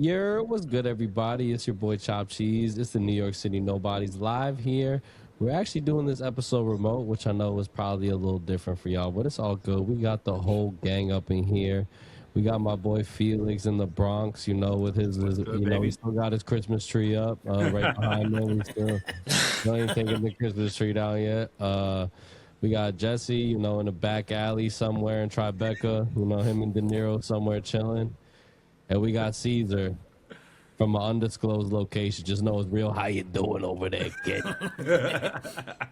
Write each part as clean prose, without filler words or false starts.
What's good, everybody? It's your boy Chop Cheese. It's the New York City Nobodies live here. We're actually doing this episode remote, which I know is probably a little different for y'all, but it's all good. We got the whole gang up in here. We got my boy Felix in the Bronx, with he still got his Christmas tree up right behind him. We still ain't taking the Christmas tree down yet. We got Jesse, in the back alley somewhere in Tribeca. Him and De Niro somewhere chilling. And we got Cesar from an undisclosed location. Just know it's real. How you doing over there, kid?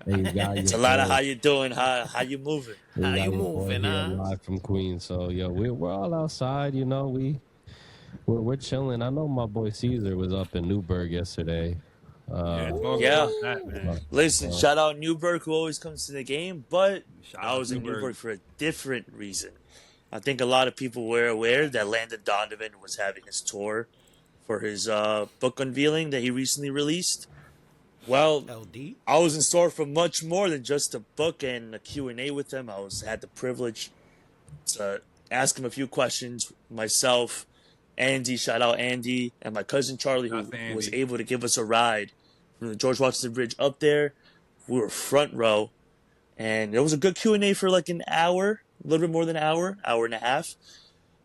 It's a lot of how you doing, how you moving. How you moving, huh? Live from Queens. So we're all outside. We're chilling. I know my boy Cesar was up in Newburgh yesterday. Listen, shout out Newburgh, who always comes to the game, but I was in Newburgh for a different reason. I think a lot of people were aware that Landon Donovan was having his tour for his book unveiling that he recently released. Well, LD? I was in store for much more than just a book and a Q&A with him. I had the privilege to ask him a few questions myself, Andy, shout out Andy, and my cousin Charlie, who was able to give us a ride from the George Washington Bridge up there. We were front row, and it was a good Q&A for like an hour. A little bit more than an hour and a half.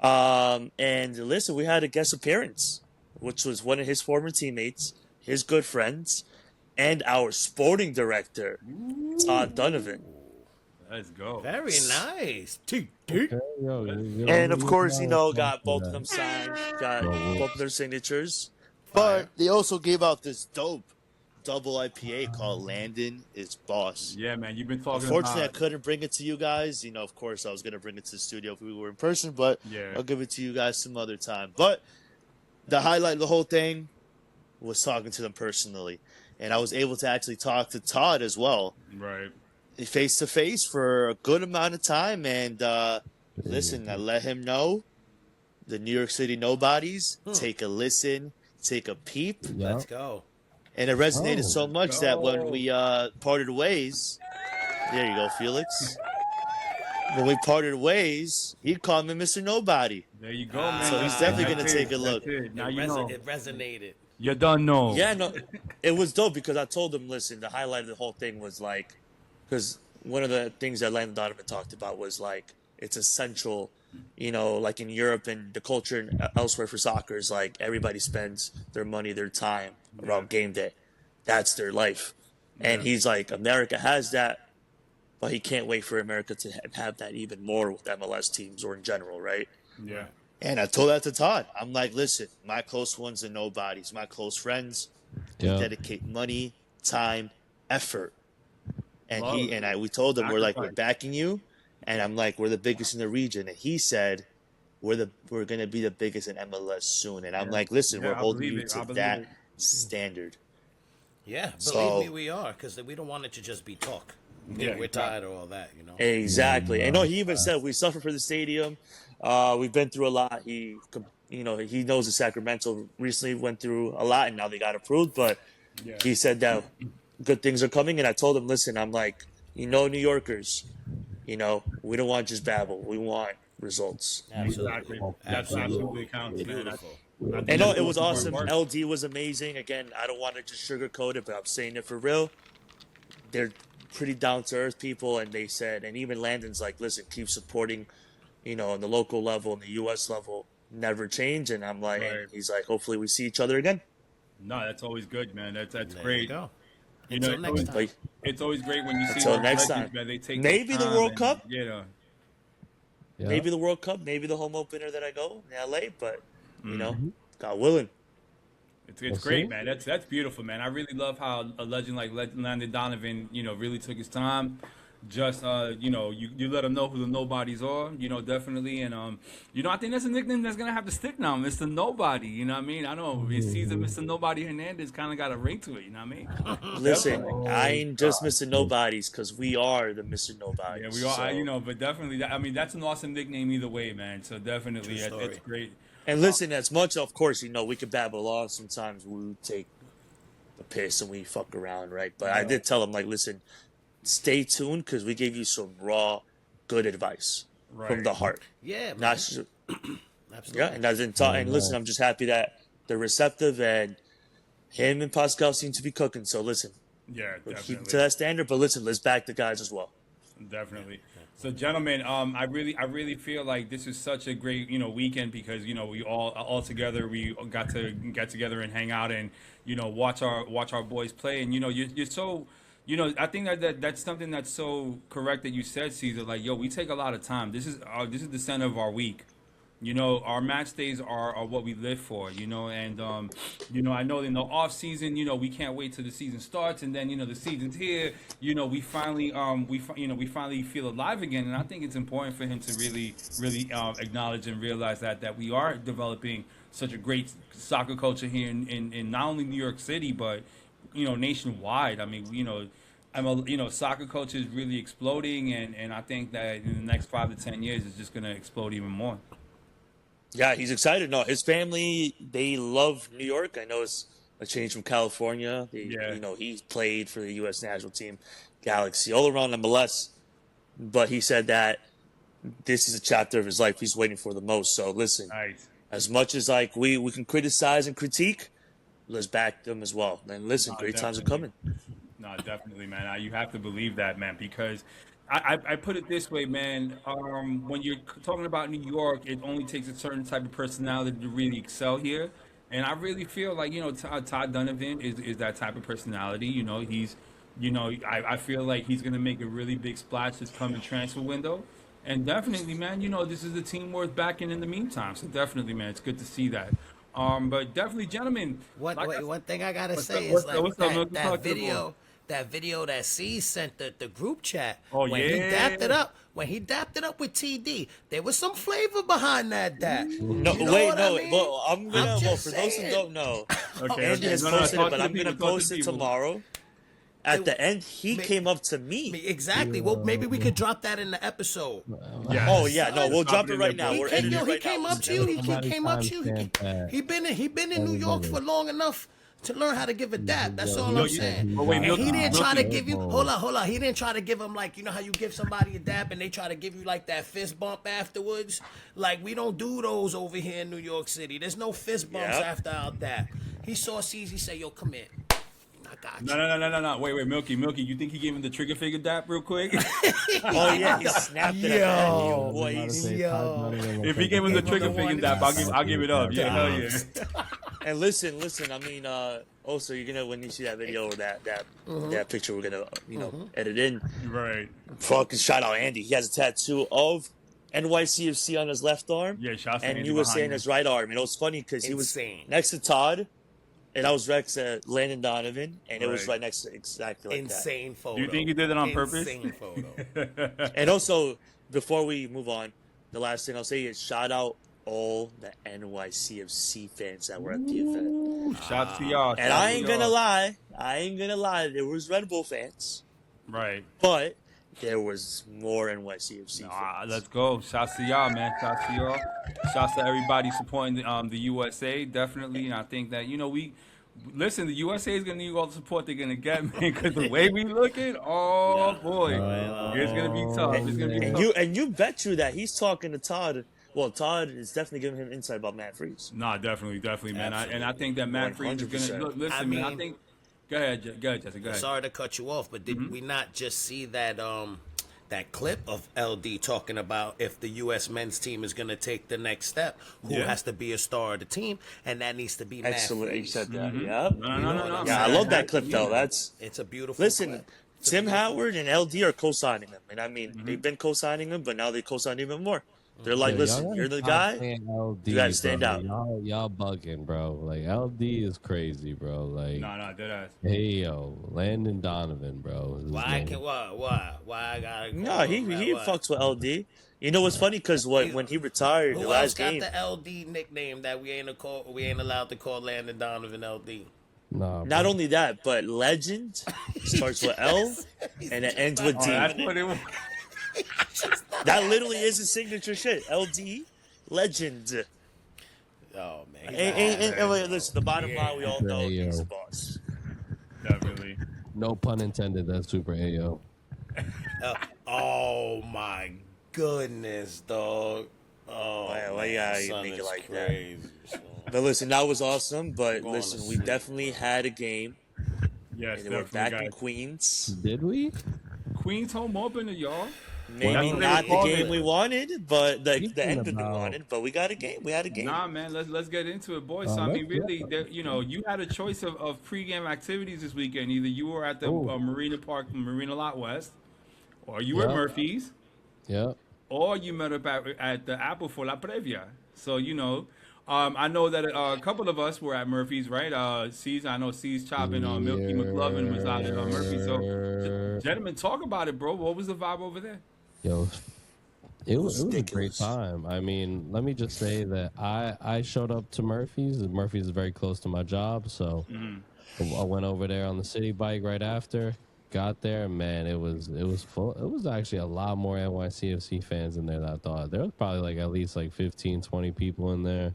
And listen, we had a guest appearance, which was one of his former teammates, his good friends, and our sporting director, Todd Donovan. Let's go. Very nice. Okay, and of course, got both of them signed, got both of their signatures. But they also gave out this dope double IPA called Landon is Boss. Yeah, man, you've been talking. Unfortunately, I couldn't bring it to you guys. Of course, I was going to bring it to the studio if we were in person, but I'll give it to you guys some other time. But the highlight of the whole thing was talking to them personally. And I was able to actually talk to Todd as well. Right. Face to face for a good amount of time. And listen, I let him know the New York City Nobodies, take a listen, take a peep. Yeah. Let's go. And it resonated so much that when we parted ways, there you go, Felix. When we parted ways, he called me Mr. Nobody. There you go, man. So he's definitely going to take a look. Now It resonated. You done know. Yeah, no, it was dope because I told him, listen, the highlight of the whole thing was like, because one of the things that Landon Donovan talked about was like, it's essential, like in Europe and the culture and elsewhere for soccer is like everybody spends their money, their time around game day. That's their life. And he's like, America has that, but he can't wait for America to have that even more with MLS teams or in general, right? Yeah. And I told that to Todd. I'm like, listen, my close ones are Nobodies. My close friends dedicate money, time, effort. And we told him, we're backing you. And I'm like, we're the biggest in the region. And he said, we're going to be the biggest in MLS soon. And I'm like, listen, we're holding you to that standard. Yeah, believe me, we are, because we don't want it to just be talk. We're tired of all that, Exactly. And no, he even said we suffer for the stadium. We've been through a lot. He knows that Sacramento recently went through a lot, and now they got approved. But he said that good things are coming. And I told him, listen, I'm like, New Yorkers, we don't want just babble. We want results. Exactly. That's absolutely counts, man. And no, it was awesome. LD was amazing. Again, I don't want to just sugarcoat it, but I'm saying it for real. They're pretty down-to-earth people, and they said, and even Landon's like, listen, keep supporting, on the local level and the U.S. level, never change. And I'm like, and he's like, hopefully we see each other again. No, that's always good, man. That's there great. You go. Until next time. It's always great when you see until next time. Man, they take maybe the World Cup. Maybe the World Cup. Maybe the home opener that I go in LA. But God willing. It's great, man. That's beautiful, man. I really love how a legend like Landon Donovan, really took his time. Just you let them know who the Nobodies are, definitely, and I think that's a nickname that's gonna have to stick now, Mr. Nobody. You know what I mean? I know Cesar, Mr. Nobody Hernandez kind of got a ring to it. You know what I mean? Listen, I ain't just Mr. Nobodies because we are the Mr. Nobodies. Yeah, we are. So. But definitely, I mean, that's an awesome nickname either way, man. So definitely, it's great. And listen, as much, of course, we could babble on. Sometimes we take the piss and we fuck around, right? But I did tell him, like, listen, stay tuned because we gave you some raw, good advice from the heart. Yeah, man. Not just, Absolutely. yeah, and listen, I'm just happy that they're receptive, and him and Pascal seem to be cooking. So listen, Yeah, we'll definitely. keep to that standard. But listen, let's back the guys as well. Definitely. So, gentlemen, I really feel like this is such a great, weekend because we all together we got to get together and hang out and watch our boys play and you're so. I think that's something that's so correct that you said, Cesar. Like, yo, we take a lot of time. This is the center of our week. Our match days are what we live for, and I know in the off season, we can't wait till the season starts, and then the season's here. We finally we finally feel alive again, and I think it's important for him to really acknowledge and realize that we are developing such a great soccer culture here in not only New York City but nationwide. I mean, soccer culture is really exploding, and I think that in the next 5 to 10 years, it's just going to explode even more. Yeah, he's excited. No, his family, they love New York. I know it's a change from California. He played for the U.S. national team, Galaxy, all around MLS. But he said that this is a chapter of his life he's waiting for the most. So listen, Nice. as much as like we can criticize and critique, let's back them as well. And listen, great times are coming. No, definitely, man. You have to believe that, man, because I put it this way, man. When you're talking about New York, it only takes a certain type of personality to really excel here. And I really feel like, Todd Donovan is that type of personality. He's, I feel like he's going to make a really big splash this coming transfer window. And definitely, man, this is a team worth backing in the meantime. So definitely, man, it's good to see that. But definitely, gentlemen. One thing I got to say is like that video that C sent the group chat. Oh, when he dapped it up with TD, there was some flavor behind that dap. No, wait, no. Well, I'm gonna. Well, for those who don't know, Andy has posted it, but I'm gonna post it tomorrow. At the end, he came up to me. Exactly. Well, maybe we could drop that in the episode. Yes. Oh yeah, no, we'll drop it right now. He came up to you. He been in New York for long enough to learn how to give a dap. That's all I'm saying. He didn't try to give you. Hold on. He didn't try to give him like how you give somebody a dap and they try to give you like that fist bump afterwards. Like we don't do those over here in New York City. There's no fist bumps after our dap. He saw CZ say, "Yo, come here." I got you. No. Wait, Milky. You think he gave him the trigger finger dap real quick? Oh yeah, he snapped it at you, boys. If he gave him the trigger finger dap, I'll give it up. Yeah, hell yeah. And listen. I mean, also you're gonna when you see that video or that picture, we're gonna edit in. Right. Fucking shout out Andy. He has a tattoo of NYCFC on his left arm. Yeah, shout out to and Andy USA behind in his right arm. And it was funny because he was Insane. next to Todd. And I was next to Landon Donovan, and it was right next to exactly like Insane photo. You think he did it on purpose? Insane photo. that. And also, before we move on, the last thing I'll say is shout out all the NYCFC fans that were at the event. Shout to y'all. And I ain't gonna lie, there was Red Bull fans. Right. But there was more NYCFC fans. Let's go. Shouts to y'all, man. Shouts to y'all. Shouts to everybody supporting the USA, definitely. And I think that, listen, the USA is going to need all the support they're going to get, man, because the way we looking, boy, it's going to be tough. It's going to be tough. And you bet you that he's talking to Todd. Well, Todd is definitely giving him insight about Matt Freese. Nah, definitely, man. And I think that Matt Freese is going to listen, man. I think. Go ahead, Jesse. Go ahead. Sorry to cut you off, but did we not just see that that clip of LD talking about if the U.S. men's team is going to take the next step, who has to be a star of the team, and that needs to be Matt Freese. Excellent, you said that. Yeah. No. Yeah, I love that clip though. It's a beautiful. Listen, clip. Tim Howard and LD are co-signing him, and I mean they've been co-signing him, but now they co-sign even more. They're like, listen, you're the guy. You gotta stand out. Y'all bugging, bro. Like LD is crazy, bro. Like no, dead ass. Hey yo, Landon Donovan, bro. Why I gotta? No, he fucks with LD. You know what's funny? Because when he retired, the last game. Who else got the LD nickname that we ain't allowed to call Landon Donovan LD? Nah, Not only that, but legend starts with L and it ends with D. That's what it was. That literally is his signature shit. LD, legend. Oh man. And listen, the bottom line, we all know he's the boss. Definitely. no pun intended. That's super Ayo. Oh my goodness, dog. Oh, why you gotta son make it is like crazy, But listen, that was awesome. But listen, we definitely had a game. Yes, and we're back in Queens. Did we? Queens home opener, y'all. Maybe not the game we wanted, but the ending we wanted. But we got a game. We had a game. Nah, man, let's get into it, boys. So I mean, really, you had a choice of pregame activities this weekend. Either you were at the Marina Park, Marina Lot West, or you were at Murphy's. Yeah. Or you met up at the Apple for La Previa. So I know that a couple of us were at Murphy's, right? Cesar, I know Cesar chopping Milky McLovin was out at Murphy's. So, gentlemen, talk about it, bro. What was the vibe over there? Yo, it was a great time. I mean, let me just say that I showed up to Murphy's. Murphy's is very close to my job, so I went over there on the city bike right after. Got there, man, it was full. It was actually a lot more NYCFC fans in there than I thought. There was probably like at least like 15, 20 people in there.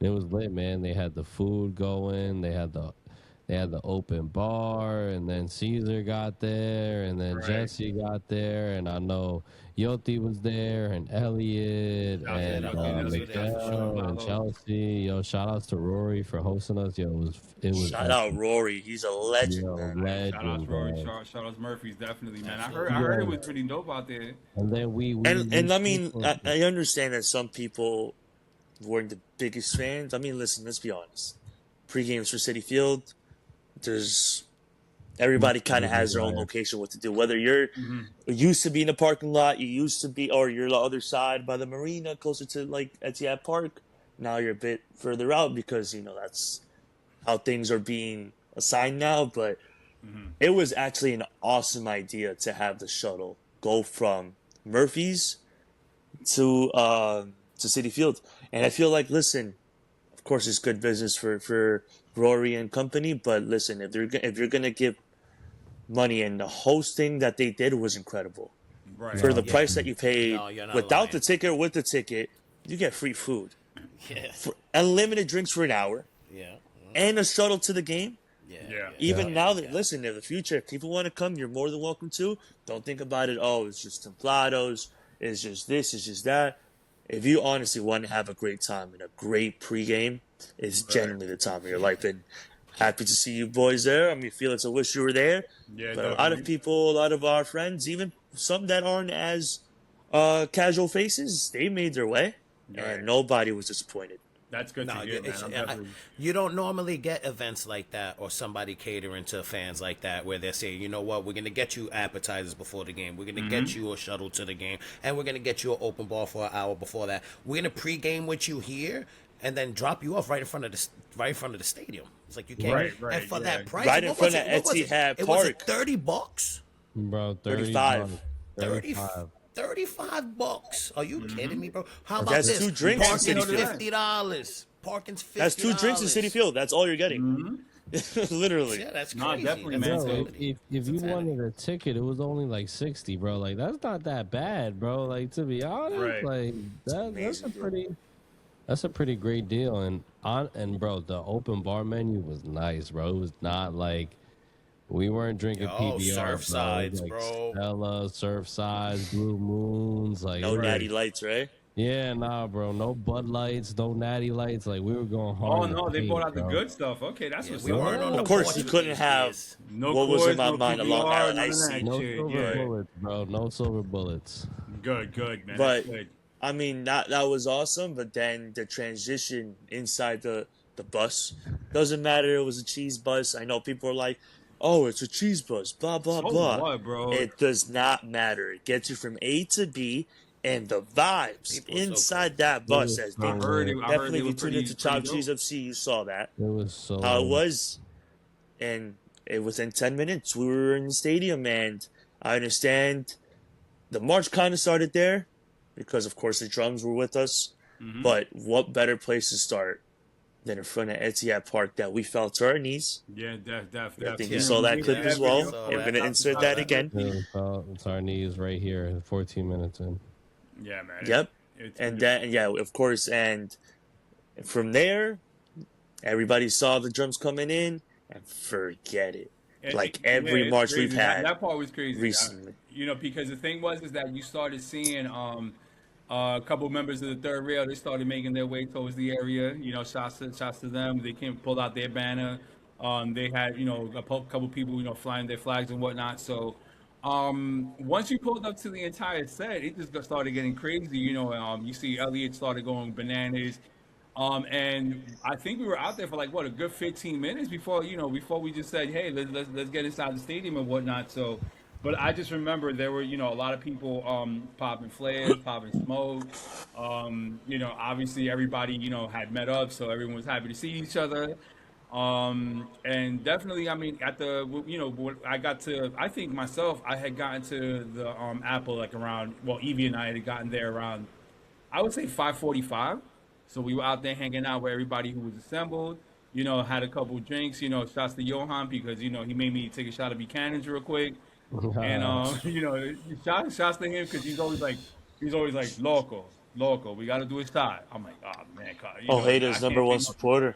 It was lit, man. They had the food going. They had the open bar, and then Cesar got there, and then Jesse got there, and I know Yoti was there, and Elliot, and Miguel, and Chelsea. Yo, shout outs to Rory for hosting us. Yo, it was. Shout out Rory, he's a legend. Yo, man. legend, shout out Rory, shout out Murphy's, definitely, man. I heard it was pretty dope out there. And then we I mean, I understand that some people weren't the biggest fans. I mean, listen, let's be honest. Pre-games for Citi Field. Everybody kind of has their own location what to do. Whether you're used to be in a parking lot, or you're the other side by the marina, closer to like Etihad Park. Now you're a bit further out because that's how things are being assigned now. But it was actually an awesome idea to have the shuttle go from Murphy's to Citi Field, and I feel like, listen, of course, it's good business for Rory and company, but listen, if you're gonna give money, and the hosting that they did was incredible. Right. For the price that you paid, without the ticket or with the ticket, you get free food. Yeah. For unlimited drinks for an hour. Yeah. And a shuttle to the game. Yeah. Even now, listen, in the future, if people want to come, you're more than welcome to. Don't think about it. Oh, it's just templados. It's just this. It's just that. If you honestly want to have a great time and a great pregame, it's genuinely the time of your life. And happy to see you boys there. I mean, Felix, I wish you were there. Yeah, but a lot of people, a lot of our friends, even some that aren't as casual faces, they made their way, and nobody was disappointed. That's good to hear, man. You don't normally get events like that or somebody catering to fans like that where they say, you know what, we're going to get you appetizers before the game. We're going to get you a shuttle to the game. And we're going to get you an open bar for an hour before that. We're going to pregame with you here and then drop you off right in front of the stadium. It's like you can't. Right, and for that price, right in front of Etihad Park. It was $30? Bro, 35. 35 bucks. Are you kidding me, bro? How about this? That's 2 drinks in Citi Field. $50. Parking's $50. That's 2 drinks in Citi Field. That's all you're getting. Literally. Yeah, that's crazy. No, definitely, man. If you wanted a ticket, it was only like 60, bro. Like, that's not that bad, bro. Like, to be honest, like that's a pretty great deal. And bro, the open bar menu was nice, bro. It was not like we weren't drinking PBR, Surfsides, like bro. Stella, Surfsides, Blue Moons, like no natty lights, right? Yeah, nah, bro. No Bud Lights, no Natty Lights. Like, we were going hard. Oh no, they brought out the good stuff. Okay, that's what's up. Of course, you couldn't have what was in my mind, a Long Island Iced Tea. No silver bullets, bro. No silver bullets. Good, man. But I mean, that was awesome. But then the transition inside the bus, doesn't matter. It was a cheese bus. I know people are like, oh, it's a cheese bus, blah, blah, blah. What, bro? It does not matter. It gets you from A to B, and the vibes inside that bus, as they definitely, if you tuned into Chop Cheese FC, you saw that. It was so how it was. And within 10 minutes, we were in the stadium, and I understand the march kind of started there because, of course, the drums were with us. But what better place to start than in front of Etihad Park that we fell to our knees? Yeah, definitely. I think you saw that clip as well. We're going to insert that again. It's our knees right here, 14 minutes in. Yeah, man. Yep. And then, of course, and from there, everybody saw the drums coming in, and forget it. Like every march we've had. That part was crazy recently. Because the thing was that you started seeing A couple members of the third rail, they started making their way towards the area. You know, shots to them. They came, pulled out their banner. They had, you know, a couple people, you know, flying their flags and whatnot. So once you pulled up to the entire set, it just started getting crazy. You know, you see Elliot started going bananas. And I think we were out there for like what, a good 15 minutes before we just said, hey, let's get inside the stadium and whatnot. So, but I just remember there were, you know, a lot of people popping flares, popping smoke. You know, obviously everybody, you know, had met up, so everyone was happy to see each other. And definitely, I mean, you know, I think myself, I had gotten to the Apple like around, well, Evie and I had gotten there around, I would say 5:45. So we were out there hanging out with everybody who was assembled, you know, had a couple drinks, you know, shots to Johan because, you know, he made me take a shot of Buchanan's real quick. And, you know, shots to him because he's always like, loco, we got to do a shot. I'm like, oh, man. Haters, number one supporter.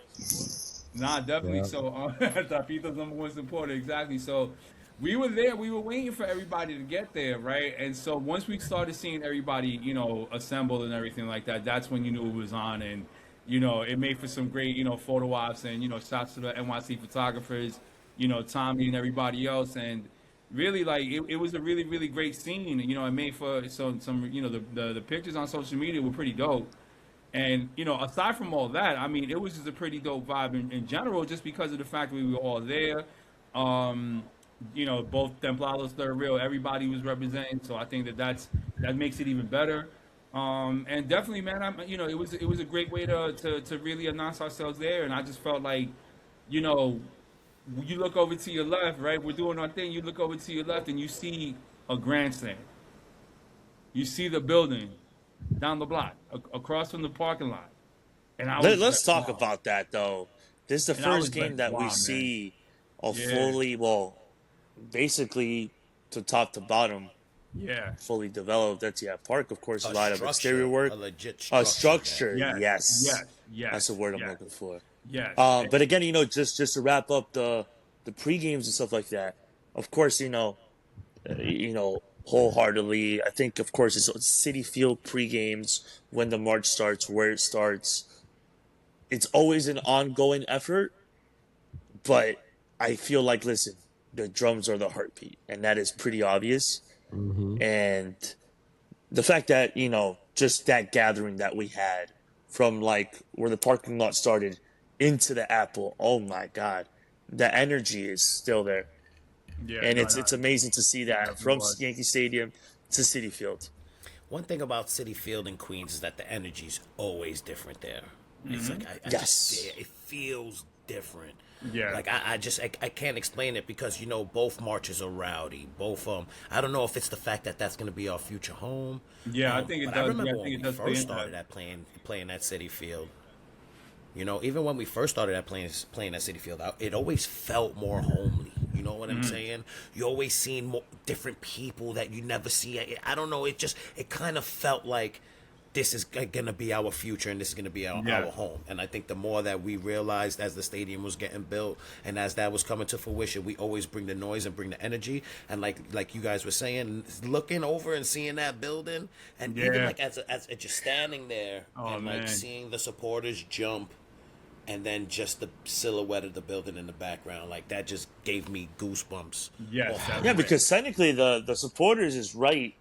Nah, definitely. Yeah. So, Tapito's number one supporter, exactly. So, we were there. We were waiting for everybody to get there, right? And so once we started seeing everybody, you know, assemble and everything like that, that's when you knew it was on. And, you know, it made for some great, you know, photo ops and, you know, shots to the NYC photographers, you know, Tommy and everybody else. And really, like, it was a really, really great scene. You know, it made for some you know, the pictures on social media were pretty dope. And, you know, aside from all that, I mean, it was just a pretty dope vibe in general, just because of the fact that we were all there. You know, both Templados, Third Rail, everybody was representing. So I think that makes it even better. And definitely, man, you know, it was a great way to really announce ourselves there. And I just felt like, you know, you look over to your left, right? We're doing our thing. You look over to your left and you see a grandstand. You see the building down the block, across from the parking lot. And let's talk about that, though. This is the first game that we see fully, well, basically to top to bottom, fully developed Etihad Park. Of course, a lot of exterior work, a legit structure. Yes, that's the word I'm looking for. Yes. But again, you know, just to wrap up the pre-games and stuff like that. Of course, you know, wholeheartedly, I think, of course, it's Citi Field pre-games when the march starts, where it starts. It's always an ongoing effort, but I feel like, listen, the drums are the heartbeat, and that is pretty obvious. Mm-hmm. And the fact that, you know, just that gathering that we had from like where the parking lot started into the Apple, oh my God, the energy is still there. Yeah, and it's amazing to see that from Yankee Stadium to Citi Field. One thing about Citi Field in Queens is that the energy's always different there. Mm-hmm. It's like it feels different. Yeah. Like I can't explain it because, you know, both marches are rowdy. Both I don't know if it's the fact that that's going to be our future home. Yeah, I think it does. I remember when we first started at playing at Citi Field. You know, even when we first started at playing at Citi Field, it always felt more homely. You know what I'm saying? You always seen more different people that you never see. I don't know. It kind of felt like this is gonna be our future and this is gonna be our home. And I think the more that we realized as the stadium was getting built and as that was coming to fruition, we always bring the noise and bring the energy. And like you guys were saying, looking over and seeing that building, and even like as just standing there like seeing the supporters jump. And then just the silhouette of the building in the background, like that just gave me goosebumps. Yes. Yeah, because technically the supporters is right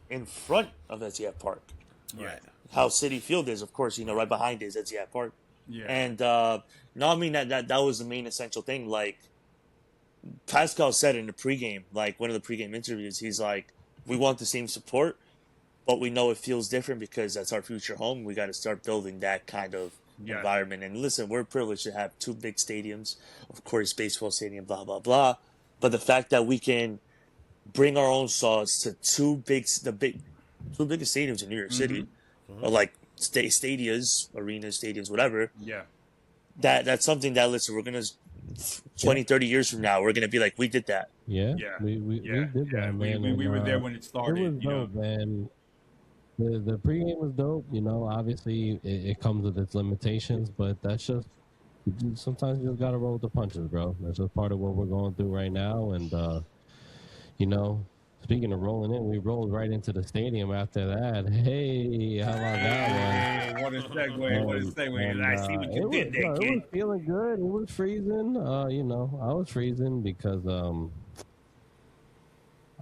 in front of Etihad Park. Right. How Citi Field is, of course, you know, right behind it is Etihad Park. Yeah. And no, I mean that was the main essential thing. Like Pascal said in the pregame, like one of the pregame interviews, he's like, we want the same support, but we know it feels different because that's our future home. We got to start building that kind of environment. And listen, we're privileged to have two big stadiums, of course, baseball stadium, blah blah blah. But the fact that we can bring our own sauce to two biggest stadiums in New York City, or like stadiums, arenas, stadiums, whatever. Yeah, that's something that, listen, we're gonna 20, 30 years from now, we're gonna be like, we did that. We did that, man. We were there when it started. It was dope, man. The pregame was dope, you know. Obviously, it comes with its limitations, but that's just sometimes you just gotta roll with the punches, bro. That's just part of what we're going through right now, and you know, Speaking of rolling in, we rolled right into the stadium after that. Hey, how about that one? What a segue! What a segue! I see what you did there, kid. It was feeling good. It was freezing. You know, I was freezing because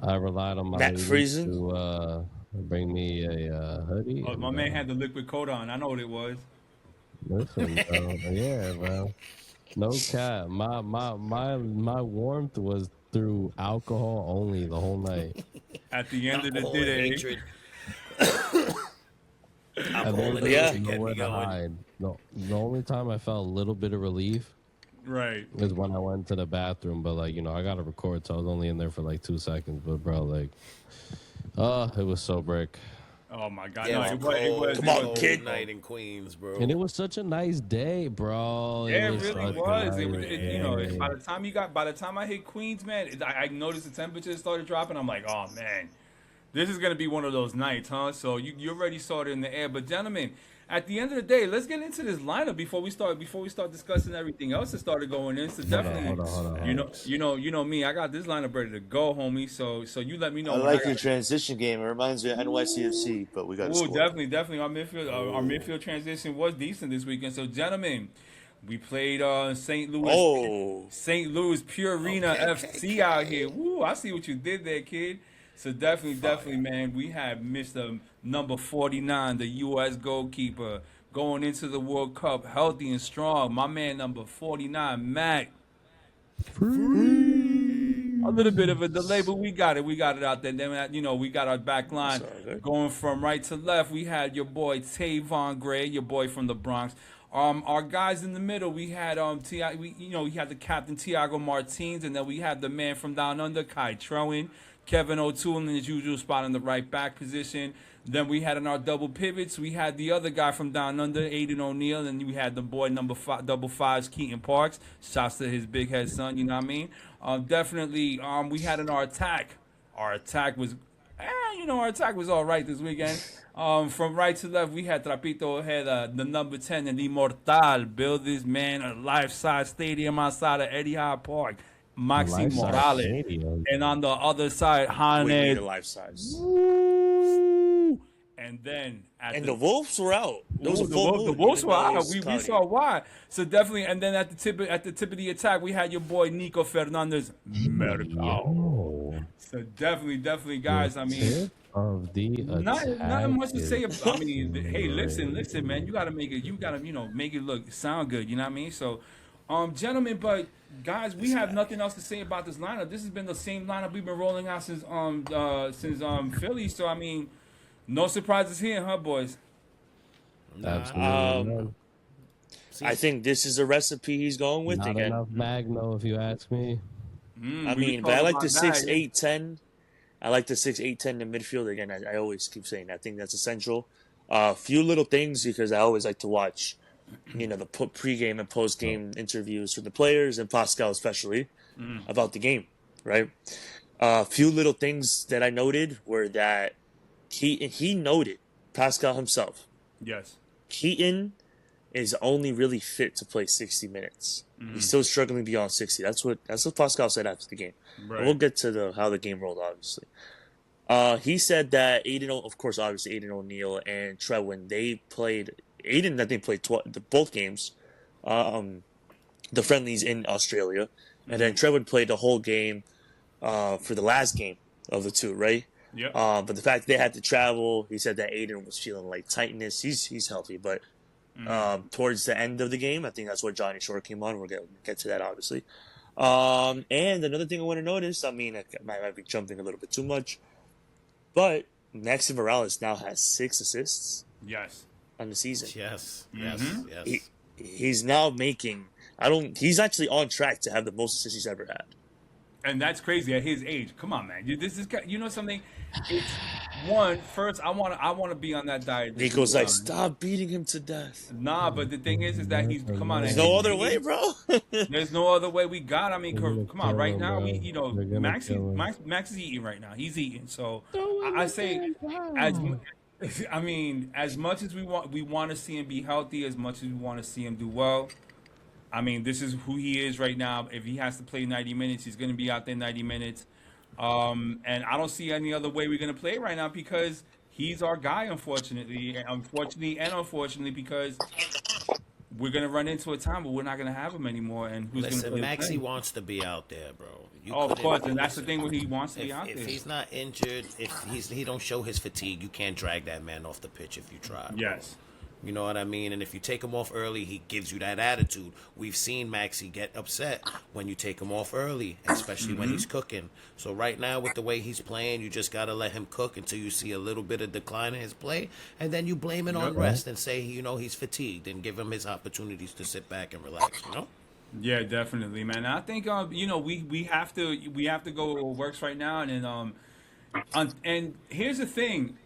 I relied on my ladies to bring me a hoodie. Oh, my man had the liquid coat on. I know what it was. Listen, bro. Yeah, bro. No cap. My warmth was through alcohol only the whole night. At the end of the day, nowhere to hide. The only time I felt a little bit of relief, right, is when I went to the bathroom. But like, you know, I got to record, so I was only in there for like 2 seconds. But bro, like, it was so brick. Oh my God! Yeah, no, it was come on, kid. Night in Queens, bro. And it was such a nice day, bro. Yeah, it really was. You know, by the time I hit Queens, man, I noticed the temperature started dropping. I'm like, oh man, this is gonna be one of those nights, huh? So you already saw it in the air. But gentlemen, at the end of the day, let's get into this lineup before we start discussing everything else that started going in. So definitely, hold on. you know me, I got this lineup ready to go, homie. So you let me know. I like your transition game. It reminds me of NYCFC, but we got. Oh, definitely. Our midfield transition was decent this weekend. So gentlemen, we played St. Louis. Oh, St. Louis Purina FC out here. Woo! I see what you did there, kid. So definitely, man, we have Mr. number 49, the U.S. goalkeeper, going into the World Cup healthy and strong. My man, number 49, Matt. Free. A little bit of a delay, but we got it. We got it out there. Then, you know, we got our back line going from right to left. We had your boy Tavon Gray, your boy from the Bronx. Our guys in the middle, we had we had the captain Tiago Martins, and then we had the man from down under, Kai Trowen. Kevin O'Toole in his usual spot in the right back position. Then we had in our double pivots, we had the other guy from down under, Aiden O'Neill, and we had the boy number 5, Keaton Parks. Shouts to his big head son, you know what I mean? Definitely, we had in our attack. Our attack was, our attack was all right this weekend. From right to left, we had Trapito Ojeda, the number 10, and Immortal, build this man a life-size stadium outside of Etihad Park. Maxi Morales, and on the other side, Hernandez. Life size. And then the Wolves were out. The Wolves were out. We saw why. So definitely, and then at the tip of the attack, we had your boy Nico Hernandez. So definitely, guys. I mean, of the not much to say. I mean, hey, listen, man. You gotta make it. You gotta, make it sound good. You know what I mean? So. Gentlemen, but guys, we have nothing else to say about this lineup. This has been the same lineup we've been rolling out since Philly. So I mean, no surprises here, huh, boys? Absolutely. I think this is a recipe he's going with Not again. Enough Magno, if you ask me. I mean, but I like the 6-8-10. I like the 6-8-10 in midfield again. I always keep saying I think that's essential. A few little things because I always like to watch. The pregame and postgame interviews from the players and Pascal especially about the game, right? A few little things that I noted were that he noted, Pascal himself. Yes. Keaton is only really fit to play 60 minutes. He's still struggling beyond 60. That's what Pascal said after the game. Right. We'll get to how the game rolled, obviously. He said that Aiden O'Neill and Trewin, they played. Aiden, I think, played both games, the friendlies in Australia, and then Trevor played the whole game for the last game of the two, right? Yeah. But the fact they had to travel, he said that Aiden was feeling like tightness. He's healthy, but towards the end of the game, I think that's where Johnny Shore came on. We're gonna get to that, obviously. And another thing I want to notice, I mean, I might be jumping a little bit too much, but Maxi Morales now has 6 assists. Yes. On the season. Yes. He's now making. He's actually on track to have the most assists he's ever had. And that's crazy at his age. Come on, man. This is something. It's first. I want to be on that diet. Nico's like, stop beating him to death. Nah, but the thing is that he's come on. There's no other way, bro. There's no other way. We got. I mean, come on. Right now, Max is eating right now. He's eating. So I say, as much as we want to see him be healthy, as much as we want to see him do well. I mean, this is who he is right now. If he has to play 90 minutes, he's going to be out there 90 minutes. And I don't see any other way we're going to play right now because he's our guy, unfortunately, because we're going to run into a time where we're not going to have him anymore. And who's going to play? Maxie wants to be out there, bro. Of course, and that's the thing when he wants to be out there. If he's not injured, if he don't show his fatigue, you can't drag that man off the pitch if you try. Yes. You know what I mean? And if you take him off early, he gives you that attitude. We've seen Maxie get upset when you take him off early, especially when he's cooking. So right now, with the way he's playing, you just got to let him cook until you see a little bit of decline in his play. And then you blame it on rest and say, he's fatigued and give him his opportunities to sit back and relax, Yeah, definitely, man. I think we have to go with what works right now, and here's the thing.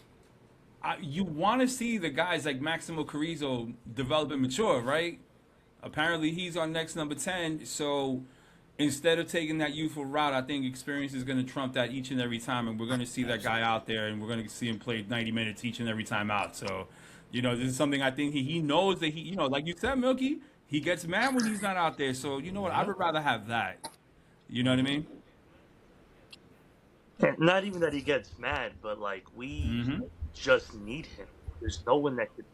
You want to see the guys like Maximo Carrizo develop and mature, right? Apparently, he's our next number 10. So instead of taking that youthful route, I think experience is going to trump that each and every time, and we're going to see that guy out there, and we're going to see him play 90 minutes each and every time out. So, this is something I think he knows that he, like you said, Milky, he gets mad when he's not out there. So, you know what? I would rather have that. You know what I mean? Not even that he gets mad, but like we just need him. There's no one that could.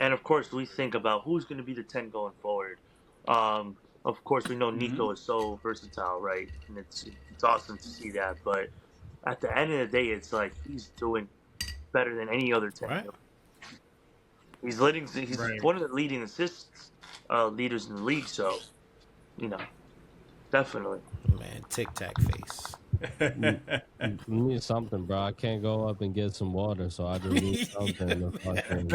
And of course, we think about who's going to be the 10 going forward. Of course, we know Nico is so versatile, right? And it's awesome to see that. But at the end of the day, it's like he's doing better than any other 10. Right. He's one of the leading assists leaders in the league. So, definitely. Man, tic-tac face. You need something, bro. I can't go up and get some water, so I just need something to fucking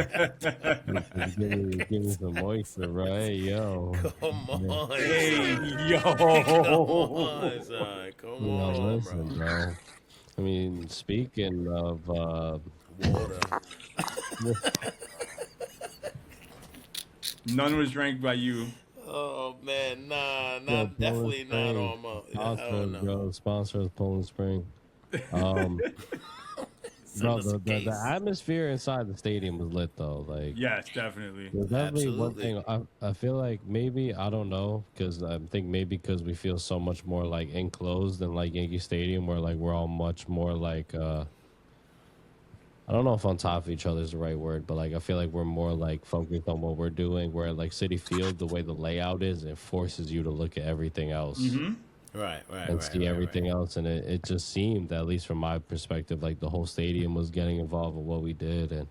give me some moisture, right? Hey, yo. Come on. Hey, yo. Come on, son. Come on, listen, bro. I mean, speaking of water. None was drank by you. Oh man, definitely not on my. Bro, sponsor is Poland Spring. Bro, the atmosphere inside the stadium was lit though. Like, yes, definitely. There's definitely one thing. I feel like maybe I don't know because I think maybe because we feel so much more like enclosed than like Yankee Stadium, where like we're all much more like. I don't know if on top of each other is the right word, but like I feel like we're more like focused on what we're doing. Where like Citi Field, the way the layout is, it forces you to look at everything else, right, and see everything else. And it just seemed, at least from my perspective, like the whole stadium was getting involved with what we did, and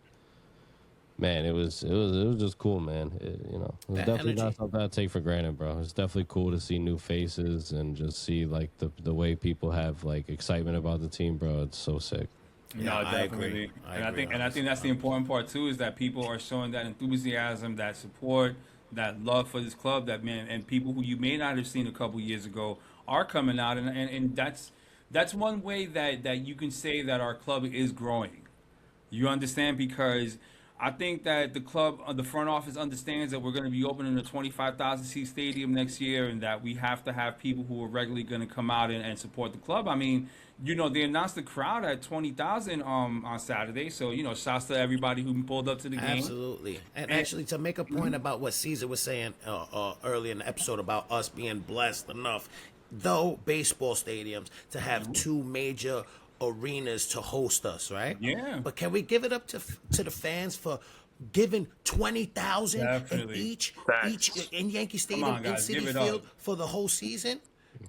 man, it was just cool, man. It was definitely not something I take for granted, bro. It's definitely cool to see new faces and just see like the way people have like excitement about the team, bro. It's so sick. No, definitely. I think that's the important part too, is that people are showing that enthusiasm, that support, that love for this club, and people who you may not have seen a couple years ago are coming out, and that's one way that you can say that our club is growing. You understand? Because I think that the club, the front office understands that we're going to be opening a 25,000 seat stadium next year, and that we have to have people who are regularly going to come out and support the club. I mean, they announced the crowd at 20,000 on Saturday, so shouts to everybody who pulled up to the game. Absolutely, and actually to make a point about what Cesar was saying earlier in the episode about us being blessed enough, though baseball stadiums, to have two major arenas to host us, right? Yeah. But can we give it up to the fans for giving 20,000 in each in Yankee Stadium in Citi Field for the whole season?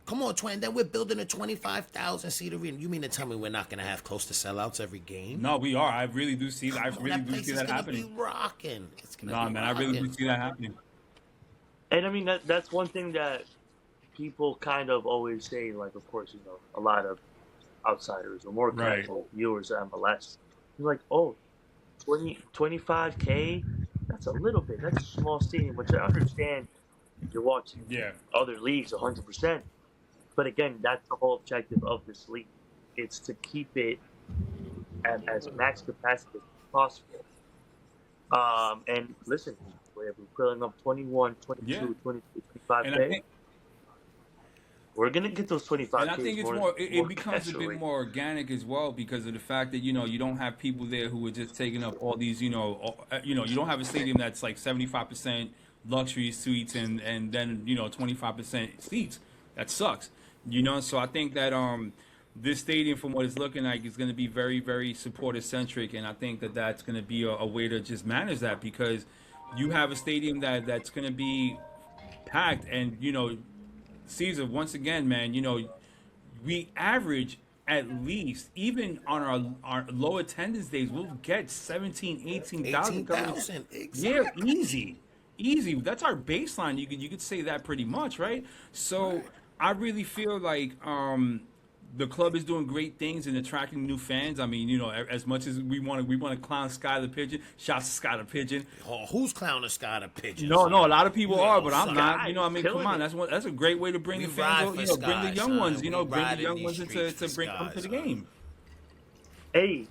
Come on, Twain. Then we're building a 25,000 seat arena. You mean to tell me we're not going to have close to sellouts every game? No, we are. I really do see that. I really do see that happening. Be rocking. It's gonna be man, I really do see that happening. And I mean that's one thing that people kind of always say. Like, of course, a lot of outsiders or more casual viewers of MLS. You're like, 25K? That's a little bit. That's a small stadium, which I understand. You're watching other leagues 100%. But again, that's the whole objective of this league. It's to keep it at as max capacity as possible. And listen, we're filling up 21, 22, 23, 25K. We're gonna get those 25. And I think it's more. It becomes a bit more organic as well because of the fact that you don't have people there who are just taking up all these. You don't have a stadium that's like 75% luxury suites and then 25% seats. That sucks. So I think that this stadium, from what it's looking like, is going to be very, very supporter centric, and I think that that's going to be a way to just manage that, because you have a stadium that's going to be packed, and Cesar, once again, man, we average at least, even on our low attendance days, we'll get 17, 18,000. 18,000, exactly. Yeah, easy. That's our baseline. You could say that pretty much, right? So I really feel like the club is doing great things in attracting new fans. I mean, as much as we want to clown Sky the Pigeon, shouts to Sky the Pigeon. Oh, who's clowning Sky the Pigeon? No, a lot of people are, but I'm not. I mean, come on, that's a great way to bring the fans, bring the young ones, bring the young ones to bring them to the game. Hey,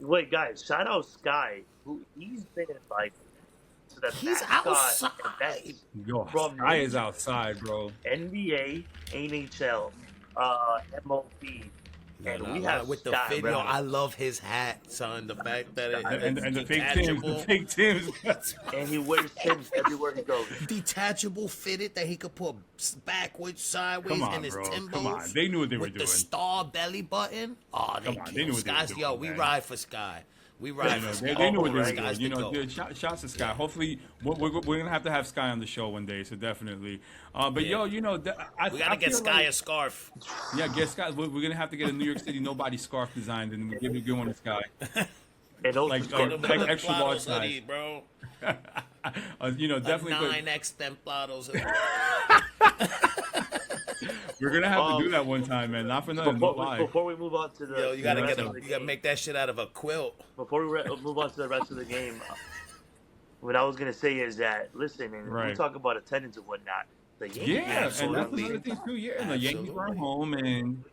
wait, guys, shout out Sky, who he's been like. He's outside. Yo, Sky is outside, bro. NBA, NHL, MLB, and we have with the Sky, video. bro. I love his hat, son. The fact that and the fake Tims, and he wears Tims everywhere he goes. Detachable, fitted that he could put backwards, sideways, and his Timbos. Come on, they knew what they were doing. With the star belly button. Oh, they knew what they were doing. Yo, we ride for Sky. We ride for Sky. They knew what they were doing. Shouts to Sky. Yeah. Hopefully, we're going to have Sky on the show one day, so definitely. But we got to get Sky a scarf. Yeah, get Sky. We're going to have to get a New York City Nobodies scarf designed, and we'll give it a good one to Sky. like extra large size, bro. Definitely. 9X templados. We're gonna have to do that one time, man. Not for nothing. Before we move on to the, you gotta make that shit out of a quilt. Before we move on to the rest of the game, what I was gonna say is that listen, and we talk about attendance and whatnot. The Yankees, and that's another thing too. Yeah, and the Yankees are home, and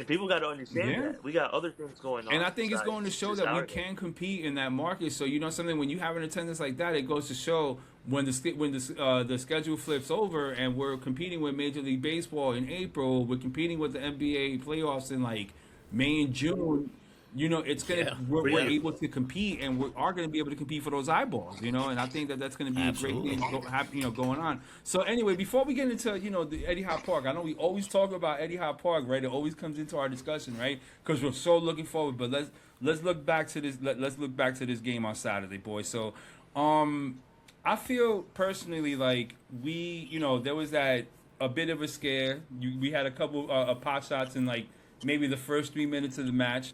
people got to understand that we got other things going on. And I think it's going to show that we can compete in that market. So something, when you have an attendance like that, it goes to show when the schedule flips over and we're competing with Major League Baseball in April, we're competing with the NBA playoffs in like May and June. It's gonna we're able to compete, and we are gonna be able to compete for those eyeballs. And I think that's gonna be a great thing going on. So anyway, before we get into the Etihad Park, I know we always talk about Etihad Park, right? It always comes into our discussion, right? Because we're so looking forward. But let's look back to this. Let's look back to this game on Saturday, boys. So I feel personally like there was a bit of a scare. We had a couple pot shots in like maybe the first 3 minutes of the match.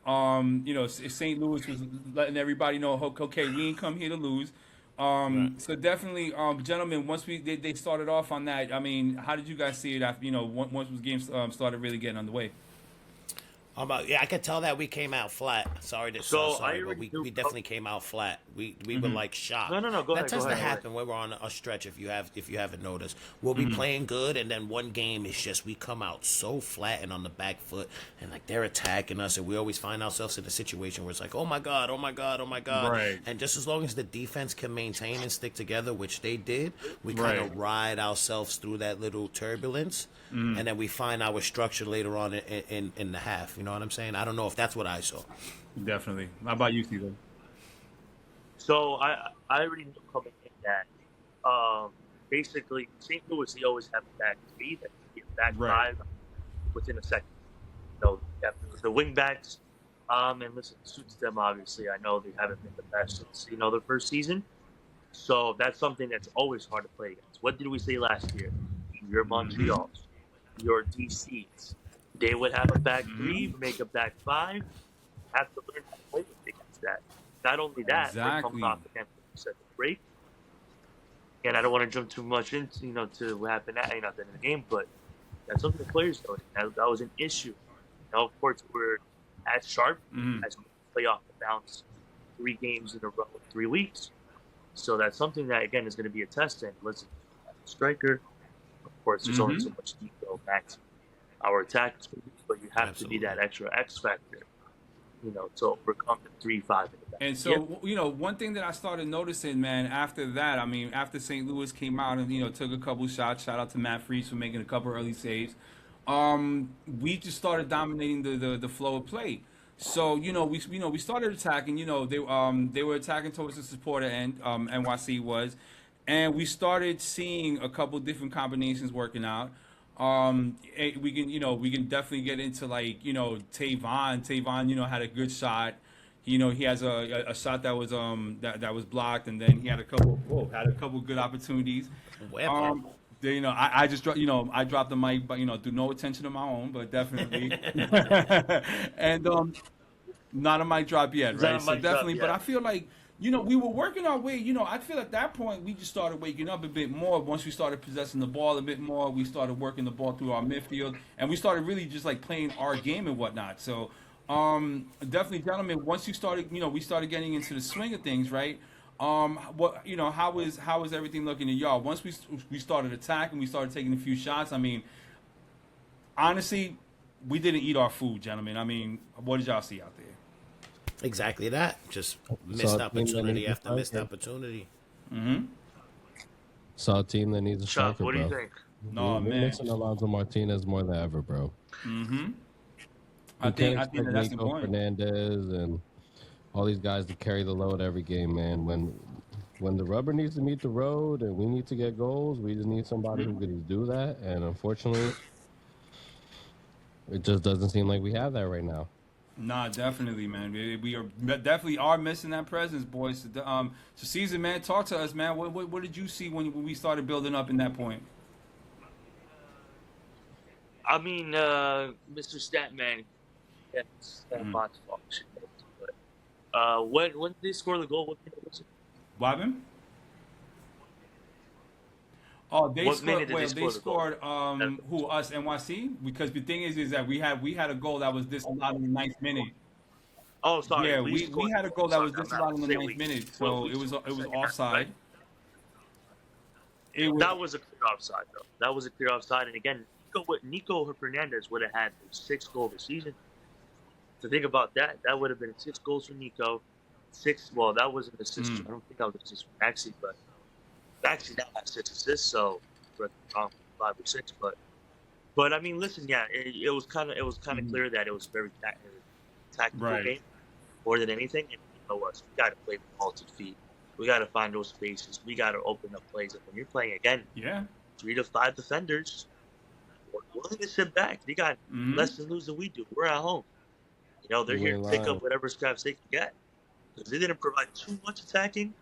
St. Louis was letting everybody know, okay, we ain't come here to lose. So definitely, gentlemen, once they started off on that, I mean, how did you guys see it after, once the game started really getting underway? I could tell that we came out flat. Sorry, but we definitely came out flat. We were like shocked. No, go ahead. That tends to happen when we're on a stretch. If you haven't noticed, we'll be playing good, and then one game is just we come out so flat and on the back foot, and like they're attacking us, and we always find ourselves in a situation where it's like, oh my god, right. And just as long as the defense can maintain and stick together, which they did, we kind of ride ourselves through that little turbulence, and then we find our structure later on in the half. You know what I'm saying? I don't know if that's what I saw. Definitely. How about you, Cesar? So I already know coming in that basically St. Louis, they always have a back three, that back five within a second. The wing backs, and listen, it suits them obviously. I know they haven't been the best since the first season. So that's something that's always hard to play against. What did we say last year? Your Montreals, your DCs. They would have a back three, make a back five. Have to learn how to play against that. Not only that, we're coming off again for the second break. And I don't want to jump too much into to what happened at the end of the game, but that's something the players know. That was an issue. Of course, we're as sharp as we play off the bounce 3 games in a row in 3 weeks. So that's something that again is going to be a test. And listen, as a striker, of course, there's only so much Nico, Max. Our attackers, but you have to be that extra X factor, to overcome the 3-5 in the back. And so, one thing that I started noticing, man, after that, I mean, after St. Louis came out and took a couple shots, shout out to Matt Freese for making a couple early saves. We just started dominating the flow of play. So we started attacking. They were attacking towards the supporter end. NYC was, and we started seeing a couple different combinations working out. We can definitely get into like Tavon. Tavon, had a good shot. He has a shot that was that was blocked, and then he had a couple good opportunities. I just I dropped the mic, but through no attention to my own, but definitely, and not a mic drop yet, right? So definitely, but I feel like we were working our way. I feel at that point we just started waking up a bit more. Once we started possessing the ball a bit more, we started working the ball through our midfield, and we started really just like playing our game and whatnot. So, definitely, gentlemen, once you started, we started getting into the swing of things, right? How is everything looking to y'all? Once we started attacking, we started taking a few shots. I mean, honestly, we didn't eat our food, gentlemen. I mean, what did y'all see out there? Exactly that. Just missed opportunity after missed opportunity. Mm-hmm. Saw a team that needs a striker, what do you think? No, we're man. missing Alonso Martinez more than ever, bro. Mm-hmm. I think that's Nico, Hernandez and all these guys to carry the load every game, man. When the rubber needs to meet the road and we need to get goals, we just need somebody who can do that. And unfortunately, it just doesn't seem like we have that right now. Nah, definitely, man. We are definitely missing that presence, boys. So Cesar, man, talk to us, man. What did you see when we started building up in that point? I mean, Mr. Statman, box function. But when did they score the goal? What minute was it? Robin? Oh, they scored. Well, they scored. Who? Us, NYC? Because the thing is that we had a goal that was disallowed in the 9th minute. Oh, sorry. Yeah, we had a goal that was disallowed in the 9th minute, so it was offside. Right? That was a clear offside, though. That was a clear offside, and again, Nico Hernandez would have had 6 goals this season. To think about that, that would have been 6 goals for Nico. 6. Well, that was an assist. I don't think that was an assist from Maxi, but. Actually now has 6 assists, so 5 or 6. But I mean, listen, yeah, it was kind of clear that it was very tactical game more than anything. And we got to play the ball to feet. We got to find those spaces. We got to open up plays. And when you're playing again, 3 to 5 defenders, we're willing to sit back. They got less to lose than we do. We're at home. They're here to pick up whatever scraps they can get because they didn't provide too much attacking.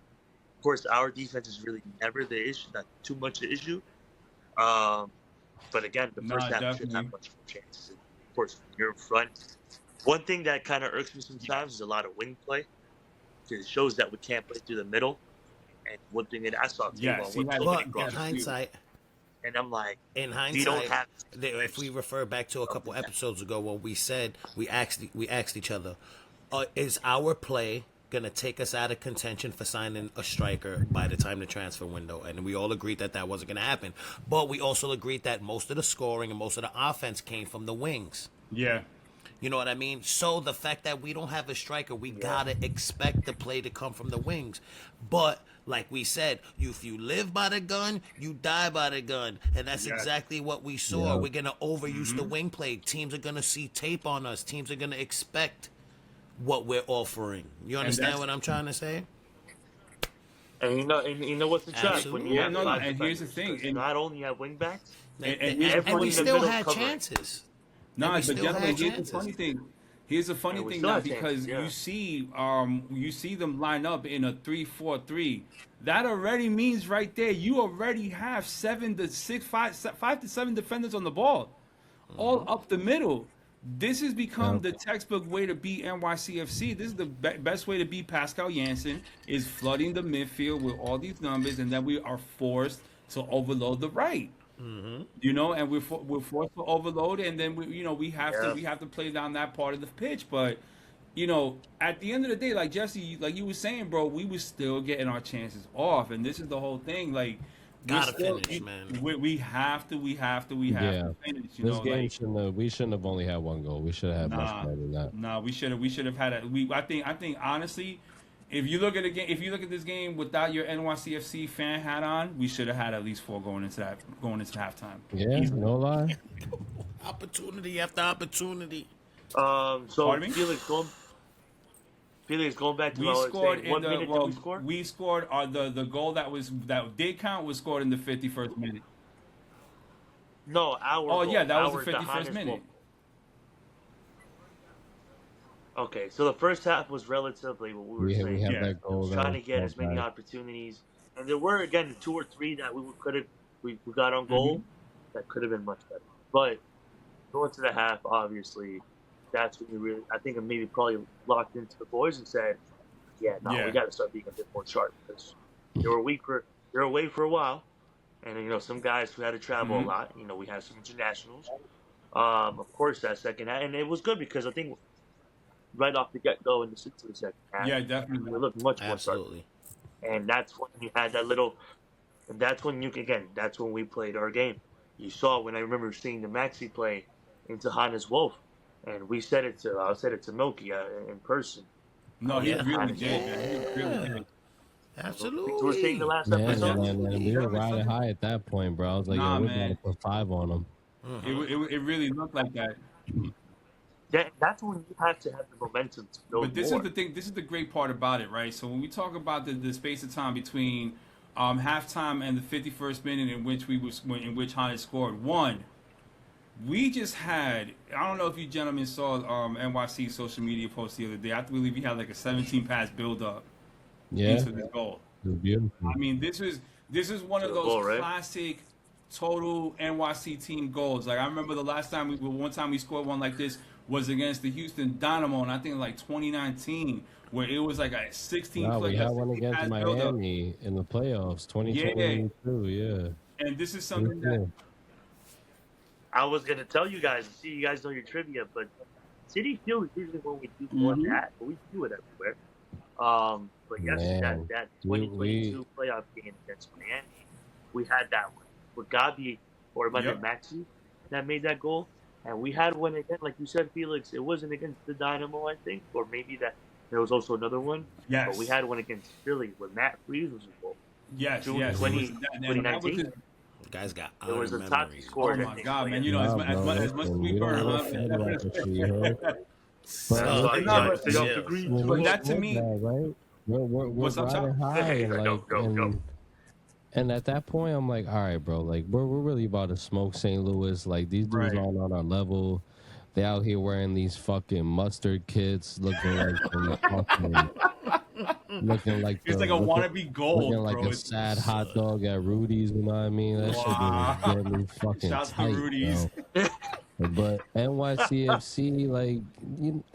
Of course, our defense is really never the issue, not too much the issue. But again, the first half shouldn't have much chances. Of course, when you're in front. One thing that kind of irks me sometimes is a lot of wing play. Because it shows that we can't play through the middle. And one thing that I saw in hindsight. And I'm like, in hindsight, if we refer back to a couple episodes ago when we said we asked each other, is our play gonna take us out of contention for signing a striker by the time the transfer window? And we all agreed that wasn't gonna happen. But we also agreed that most of the scoring and most of the offense came from the wings. Yeah. You know what I mean? So the fact that we don't have a striker, we gotta expect the play to come from the wings. But like we said, if you live by the gun, you die by the gun. And that's exactly what we saw. Yeah. We're gonna overuse the wing play. Teams are gonna see tape on us. Teams are gonna expect what we're offering. You understand what I'm trying to say? And you know what's the trap? When you and here's the thing. You not only have wing backs, and we still had chances. No, but gentlemen, here's the funny thing. Here's the funny thing now, because you see them line up in a 3-4-3. That already means right there you already have 5 to 7 defenders on the ball, all up the middle. This has become the textbook way to beat NYCFC. This is the best way to beat Pascal Janssen, is flooding the midfield with all these numbers, and then we are forced to overload the right. And we're forced to overload, and then we have to play down that part of the pitch. But at the end of the day, like Jesse, like you were saying, bro, we were still getting our chances off, and this is the whole thing. Like, gotta finish, man. We have to finish. This game we shouldn't have only had one goal. We should have had much more than that. Nah, we should have had it. I think honestly, if you look at this game without your NYCFC fan hat on, we should have had at least 4 going into halftime. Yeah, no lie. Opportunity after opportunity. So Felix, going back to what minute did we score? We scored the goal that did count was scored in the 51st minute. No, our Oh goal. yeah, that was our the 51st minute. Okay, so the first half was relatively what we were saying. We had that goal. Trying to get as many opportunities, and there were again 2 or 3 that we got on goal that could have been much better. But going to the half, obviously, that's when you really, I think, maybe probably locked into the boys and said, we got to start being a bit more sharp because they were away for a while, and some guys who had to travel a lot. We had some internationals. Of course, that second half, and it was good because I think right off the get-go in the second half. Yeah, definitely. We looked much more sharp. And that's when you had that little – and that's when that's when we played our game. You saw when I remember seeing the Maxi play into Hannes Wolf, and I said it to Milky in person. No, he really did, man. He really did. Absolutely. We were saying the last episode. We were riding high at that point, bro. I was like, we got to put 5 on them. It really looked like that. That's when you have to have the momentum to build. But this is the thing. This is the great part about it, right? So when we talk about the space of time between halftime and the 51st minute in which Hannes scored, we just had. I don't know if you gentlemen saw NYC social media post the other day. I believe we had like a 17-pass build-up into this goal. It was beautiful. I mean, this is one of those classic total NYC team goals. Like I remember the last time one time we scored one like this was against the Houston Dynamo, and I think like 2019, where it was like a 16 play. We had one against Miami in the playoffs, 2022. Yeah. And this is something that I was gonna tell you guys. See, you guys know your trivia, but Citi Field is usually when we do more than that, but we do it everywhere. But yes, that 2022 playoff game against Miami, we had that one with Gabi or Maxi that made that goal. And we had one again, like you said, Felix. It wasn't against the Dynamo, I think, or maybe that there was also another one. Yes. But we had one against Philly when Matt Freese was involved. Yes, June 2019. The guys got it was a top score. Oh my God, man! As much as we burn, but that to me, we're riding high, and at that point, I'm like, all right, bro, like we're really about to smoke St. Louis. Like these dudes aren't on our level. They out here wearing these fucking mustard kits, looking like it's like a wannabe gold, looking like bro. a sad hot dog at Rudy's. You know what I mean? That shit was really fucking Shouts tight, to Rudy's. But NYCFC, like,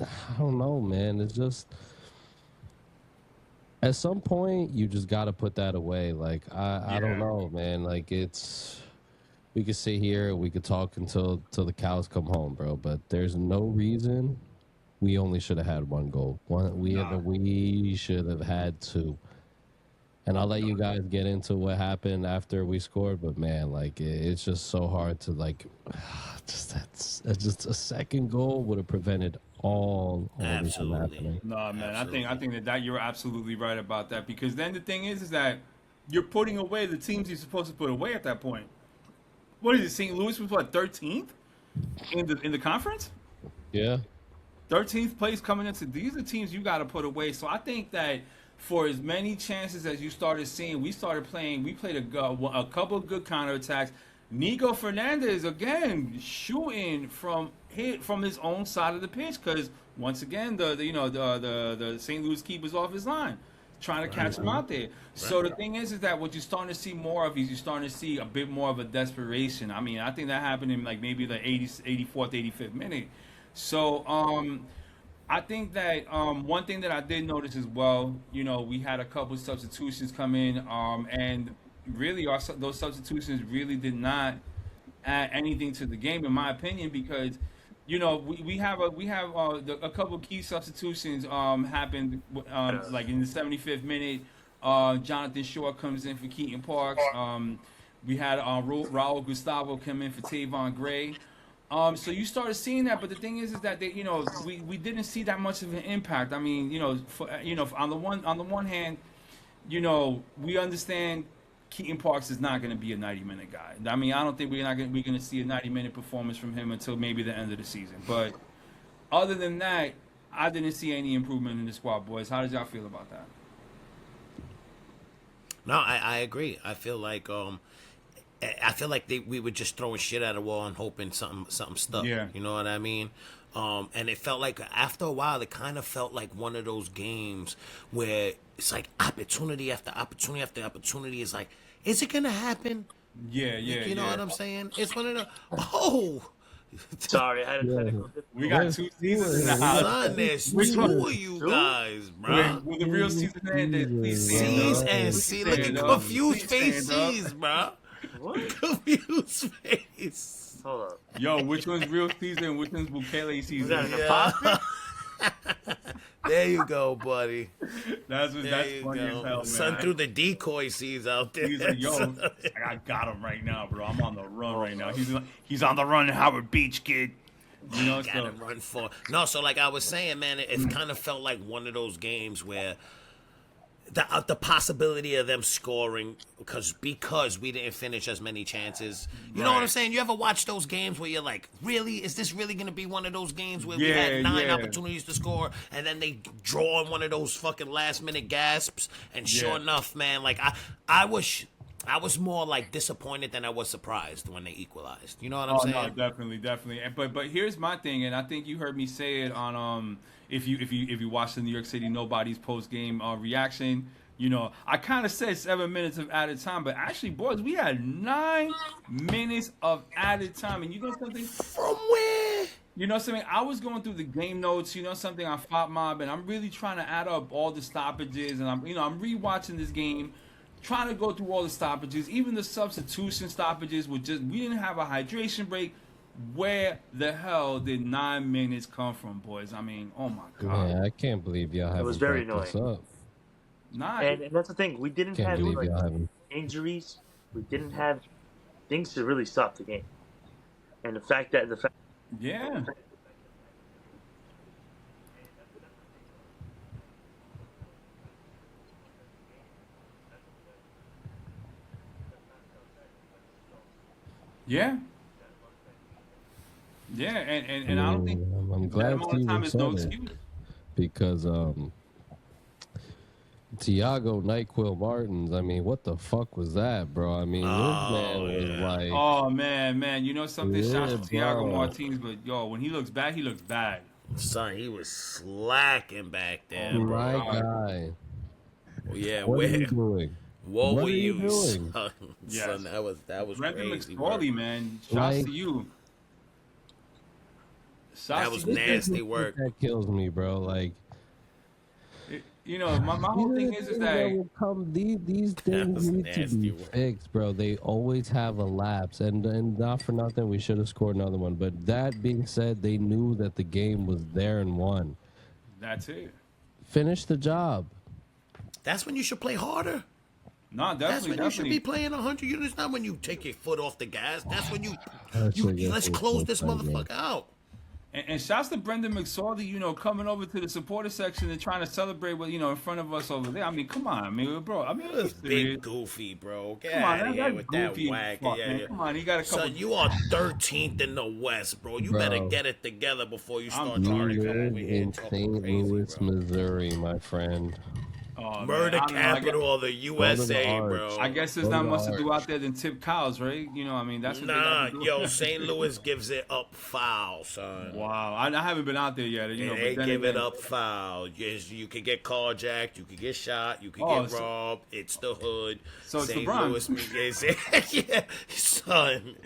I don't know, man. It's just at some point you just got to put that away. Like, I don't know, man. Like, we could sit here, we could talk until the cows come home, bro. But there's no reason we only should have had 1 goal. We should have had 2. And I'll let you guys get into what happened after we scored. But man, like it's just so hard to like. That's just a second goal would have prevented all this from happening. No, man, absolutely. I think that you're absolutely right about that, because then the thing is that you're putting away the teams you're supposed to put away at that point. What is it? St. Louis was 13th in the conference. Yeah. 13th place coming into these are teams you got to put away. So I think that for as many chances as you started seeing, we played a couple of good counterattacks. Nico Hernandez again shooting from his own side of the pitch, because once again the St. Louis keeper's off his line, trying to catch him out there. So the thing is that what you're starting to see more of is you're starting to see a bit more of a desperation. I mean, I think that happened in like maybe the 84th, 85th minute. So I think that one thing that I did notice as well, we had a couple of substitutions come in, and really those substitutions really did not add anything to the game, in my opinion, because we have a couple of key substitutions happened like in the 75th minute. Jonathan Shaw comes in for Keaton Parks. We had Raul Gustavo come in for Tavon Gray. So you started seeing that, but the thing is that we didn't see that much of an impact. I mean, on the one hand, we understand Keaton Parks is not going to be a 90-minute guy. I mean, I don't think we're going to see a 90-minute performance from him until maybe the end of the season. But other than that, I didn't see any improvement in the squad, boys. How did y'all feel about that? No, I agree. I feel like I feel like we were just throwing shit at a wall and hoping something stuck. Yeah. You know what I mean? And it felt like after a while, it kind of felt like one of those games where it's like opportunity after opportunity after opportunity. Is like, is it gonna happen? Yeah. You know what I'm saying? It's one of the Sorry, I had a technical. We got 2 seasons in the house. Son, there's 2 of you guys, bro. With the real Cesar Hernandez, please stand C's up. and C. Look at confused face C's, bro. What? Confused face. Hold up. Yo, which one's real Cesar and which one's Bukele Cesar? Was that an Yeah. apostrophe? There you go, buddy. That's There you funny as go. hell, man. Son threw the decoy C's out there. He's like, yo, I got him right now, bro. I'm on the run right now. He's on the run in Howard Beach, kid. You know, Gotta run for so like I was saying, man, it kind of felt like one of those games where the possibility of them scoring because we didn't finish as many chances. You know what I'm saying? You ever watch those games where you're like, really? Is this really gonna be one of those games where we had 9 opportunities to score and then they draw in one of those fucking last minute gasps? And sure enough, man, like I was more like disappointed than I was surprised when they equalized. You know what I'm saying? No, definitely. But here's my thing, and I think you heard me say it on if you watch the New York City Nobodies post game reaction. You know, I kind of said 7 minutes of added time, but actually, boys, we had 9 minutes of added time, and you know something? From where? You know something? I was going through the game notes, you know something, on Fop Mob, and I'm really trying to add up all the stoppages, and I'm rewatching this game. Trying to go through all the stoppages, even the substitution stoppages we didn't have a hydration break. Where the hell did 9 minutes come from, boys? I mean, oh my god. Yeah, I can't believe y'all haven't. It was very this annoying. up. And that's the thing. We didn't Can't have believe like y'all haven't. injuries. We didn't have things to really stop the game. And the fact that Yeah. Yeah. Yeah, and I don't think I'm glad amount of time is no excuse. Because Tiago NyQuil Martins, I mean, what the fuck was that, bro? I mean, this man was like, oh man, you know something? Shout out to Tiago bro. Martins, but yo, when he looks bad, he looks bad. Son, he was slacking back there, bro. my guy. Yeah, What are you doing? What were are you you doing? son? Yes. Son, that was Brendan crazy, McSorley, bro. man. Shouts Like- to you. That was nasty work. That kills me, bro. Like, You know, my whole thing is that will come, these things was need to nasty be work. fixed, bro. They always have a lapse, and not for nothing, we should have scored another one. But that being said, they knew that the game was there and won. that's it. Finish the job. That's when you should play harder. No, That's definitely, when you should be playing 100 units. Not when you take your foot off the gas. That's when let's close this motherfucker out. And shouts to Brendan McSorley, you know, coming over to the supporter section and trying to celebrate with, you know, in front of us over there. I mean, come on, bro. I mean, It was big goofy, bro. Get Come on, out of here that's with that goofy whack. fuck, Yeah, man. yeah. Come on, he got a couple. Son, you are 13th in the West, bro. You better get it together before you start You trying to come live over here in and talk St. crazy, Louis, bro. Missouri, my friend. Oh, Murder man, I don't know, capital of the USA, bro. I guess there's not much to do out there than tip cows, right? You know, I mean, that's what they Nah, gotta do. yo, St. Louis gives it up foul, son. Wow, I haven't been out there yet. You know, They but then give it again- up foul. Yes, you could get carjacked, you could get shot, you could Oh, get so- robbed. It's the hood. So it's the St. Bronx. Louis, yeah, son,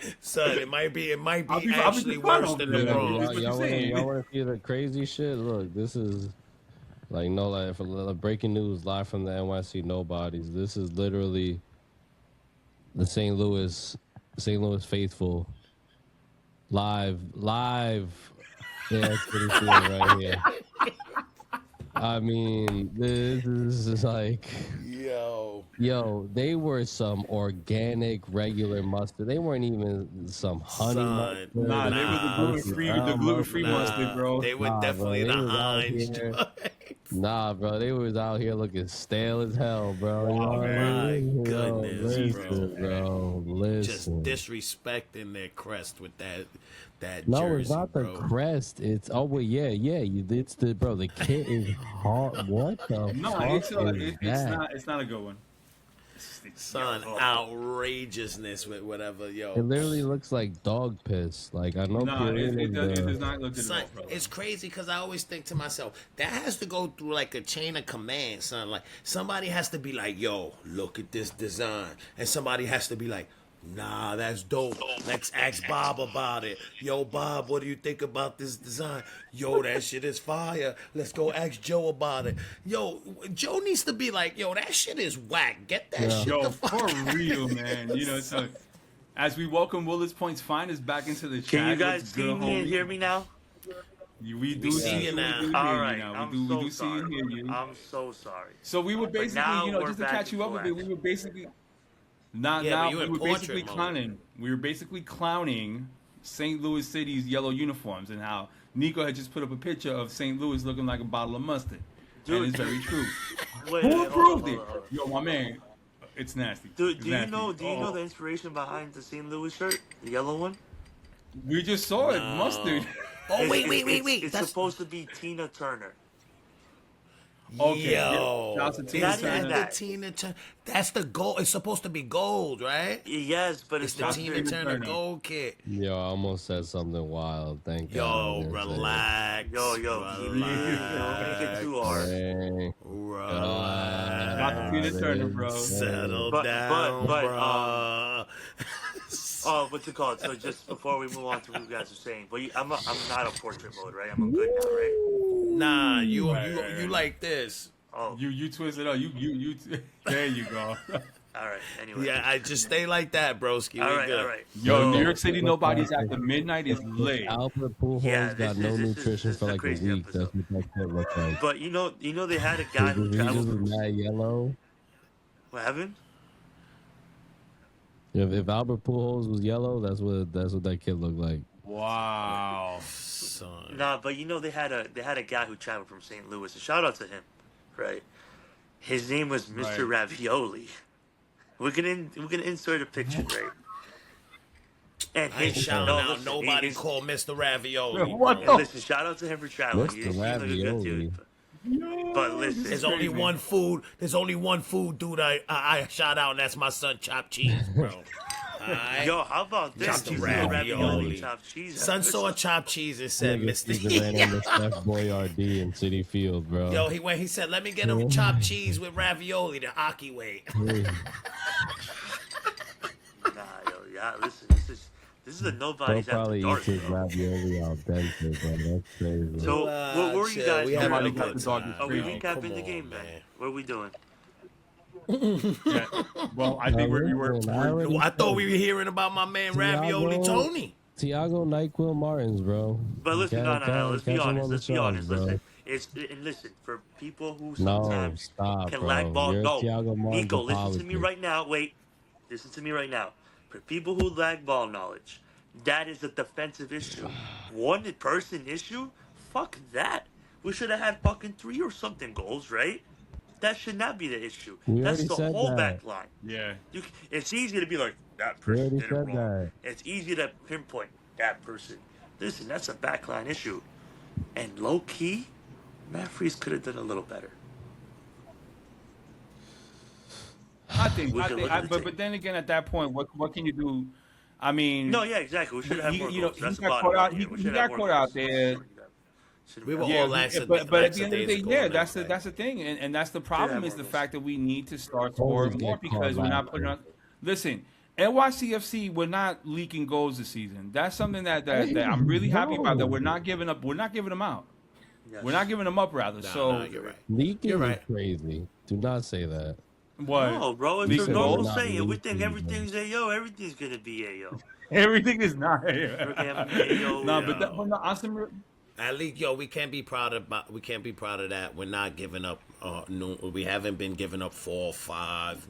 it might be I'll be actually surprised worse on than that. the Yeah, Bronx. what you're saying. Y'all want to see the crazy shit? Look, this is like for breaking news live from the NYC Nobodies. This is literally the St. Louis faithful live. Yeah, Citi Field right here. I mean, this is like. Yo, they were some organic, regular mustard. They weren't even some honey mustard. Nah, they were the gluten-free mustard, bro. They were definitely bro, the Heinz. Nah, bro, they was out here looking stale as hell, bro. You know what I mean? My goodness, listen, bro. Listen. Just disrespecting their crest with that No, jersey, it's not the bro. crest. It's it's the bro. The kit is hard. What the No, fuck is that? it's not a good one. Son, outrageousness with whatever, yo. It literally looks like dog piss. Like, I know. No, it does not look good. Son, it's crazy because I always think to myself, that has to go through like a chain of command, son. Like, somebody has to be like, yo, look at this design. And somebody has to be like, nah, that's dope. Let's ask Bob about it. Yo, Bob, what do you think about this design? Yo, that shit is fire. Let's go ask Joe about it. Yo, Joe needs to be like, yo, that shit is whack. Get that shit the fuck for out real, man. You know, so as we welcome Willis Point's finest back into the chat. Can you guys see me and hear me now? We do see you now. All right, we do see and hear you. I'm so sorry. So we were basically, just to catch you up a bit, we were basically... we were basically clowning. We were basically clowning St. Louis City's yellow uniforms and how Nico had just put up a picture of St. Louis looking like a bottle of mustard. Dude, and it's very true. Who approved it? Yo, my man, it's nasty. Dude, do you know the inspiration behind the St. Louis shirt, the yellow one? We just saw it, mustard. Oh wait! It's supposed to be Tina Turner. Okay. Yo, that's the Tina Turner. That's the gold. It's supposed to be gold, right? Yes, but it's the Tina Turner gold kit. Yo, I almost said something wild. Thank you. Yo, relax. Yo, don't make it too hard. Relax. Not the Tina Turner, bro. Settle down, bro. What's it called? So just before we move on to what you guys are saying, but I'm not a portrait mode, right? I'm a good now, right? Nah, you like this. Oh, you twist it up. You. There you go. All right. Anyway. Yeah, I just stay like that, broski. All right. Yo, New York City Nobodies after midnight is lit. Albert Pujols got no nutrition for like a week. That's what that kid looked like. But you know they had a guy who traveled from mad yellow. What happened? If Albert Pujols was yellow, that's what that kid looked like. Wow. Son. Nah, but they had a guy who traveled from St. Louis. A shout out to him, right? His name was Mr. Ravioli. We're gonna insert a picture, right? And I ain't shouting out nobody called Mr. Ravioli. Listen, shout out to him for traveling. Mr. Ravioli. But listen, there's only one food, dude. I shout out, and that's my son, chopped cheese, bro. Right. Yo, how about this? Chopped ravioli. Chopped cheese. Son saw chopped cheese and said, "Mr. Chef Boyardee in City Field, bro." Yo, he said, "Let me get a chopped cheese with ravioli the Aki way." Listen, this is the Nobodies They'll after probably dark. eat his ravioli al dente, bro. That's crazy. So, what were you guys doing? Are we recapping the game, man? What are we doing? Yeah. Well, I think I thought we were hearing about my man Ravioli Tony. Tiago NyQuil Martins, bro. But listen, no. Let's be honest. Listen, listen. For people who sometimes can lag ball, Nico, listen to me right now. Wait, listen to me right now. For people who lack ball knowledge, that is a defensive issue. One person issue? Fuck that. We should have had fucking 3 or something goals, right? That should not be the issue. That's the whole back line. Yeah. It's easy to be like, that person did it wrong. It's easy to pinpoint that person. Listen, that's a backline issue. And low key, Matt Freese could have done a little better. I think but then again, at that point, what can you do? I mean, no, yeah, exactly. We should have more goals. He got caught out there. We were all but at the end of the day, that's the thing, and that's the problem is the fact that we need to start scoring more because we're not putting on. Listen, NYCFC, we're not leaking goals this season. That's something that I'm really happy about. That we're not giving up. We're not giving them out. Yes. We're not giving them up, rather. You're right. Leaking is crazy. Do not say that. What? No, bro. It's a normal saying. We think everything's AO. Everything's gonna be AO. Everything is not AO. No, but at least, we can't be proud of that. We're not giving up. We haven't been giving up 4 or 5.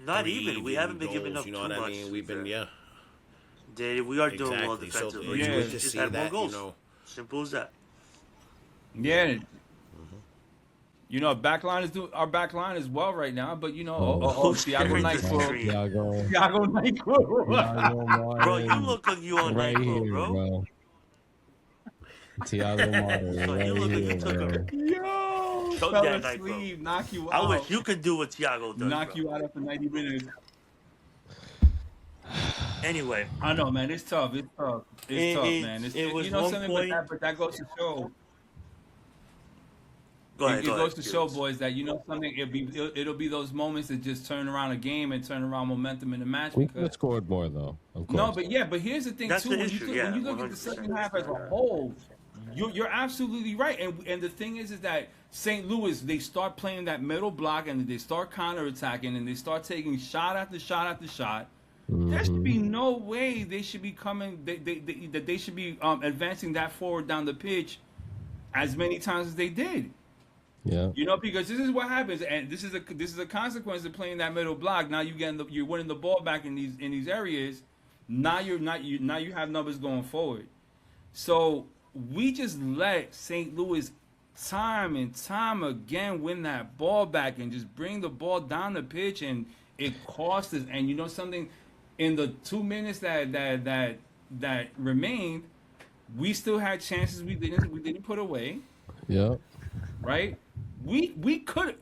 Not even. We haven't been giving up. You know what I mean? We've been we are doing well defensively. So, we just had more goals. Simple as that. Yeah. Our backline is well right now, but Tiago NyQuil. Bro, you look like you on NyQuil, bro. Tiago Martin. You look like you took a choke fell that night, asleep, bro. knock you I out. wish you could do what Thiago does, Knock bro. you out after 90 minutes. Anyway, I know, man. It's tough. It's tough. It's tough, man. it was You know one something, point. but that goes to show. Go ahead, It goes to show, Felix. boys, that you know something. It'll be those moments that just turn around a game and turn around momentum in the match. We could have scored more, though. Of course. No, but here's the thing That's too. the When issue, when you look at the 100%. second half as a whole, you're absolutely right. And the thing is that St. Louis, they start playing that middle block and they start counterattacking and they start taking shot after shot after shot. There should be no way they should be coming. They should be advancing that forward down the pitch as many times as they did. Yeah. You know, because this is what happens, and this is a consequence of playing that middle block. Now you're winning the ball back in these areas. Now you have numbers going forward. So we just let St. Louis time and time again win that ball back and just bring the ball down the pitch, and it cost us. And you know something, in the 2 minutes that remained, we still had chances we didn't put away. Yeah. Right? We could,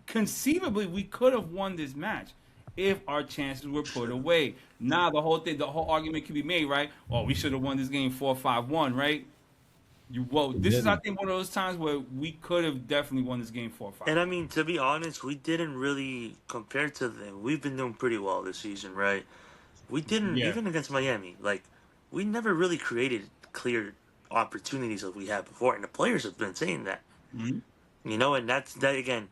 conceivably we could have won this match if our chances were put away. Now the whole argument can be made, right? Oh, we should have won this game 4-5-1, right? This is, I think, one of those times where we could have definitely won this game 4-5. And I mean, to be honest, we didn't really, compared to them, we've been doing pretty well this season, right? We didn't, even against Miami, like, we never really created clear opportunities that we had before, and the players have been saying that. Mm-hmm. You know, and that again,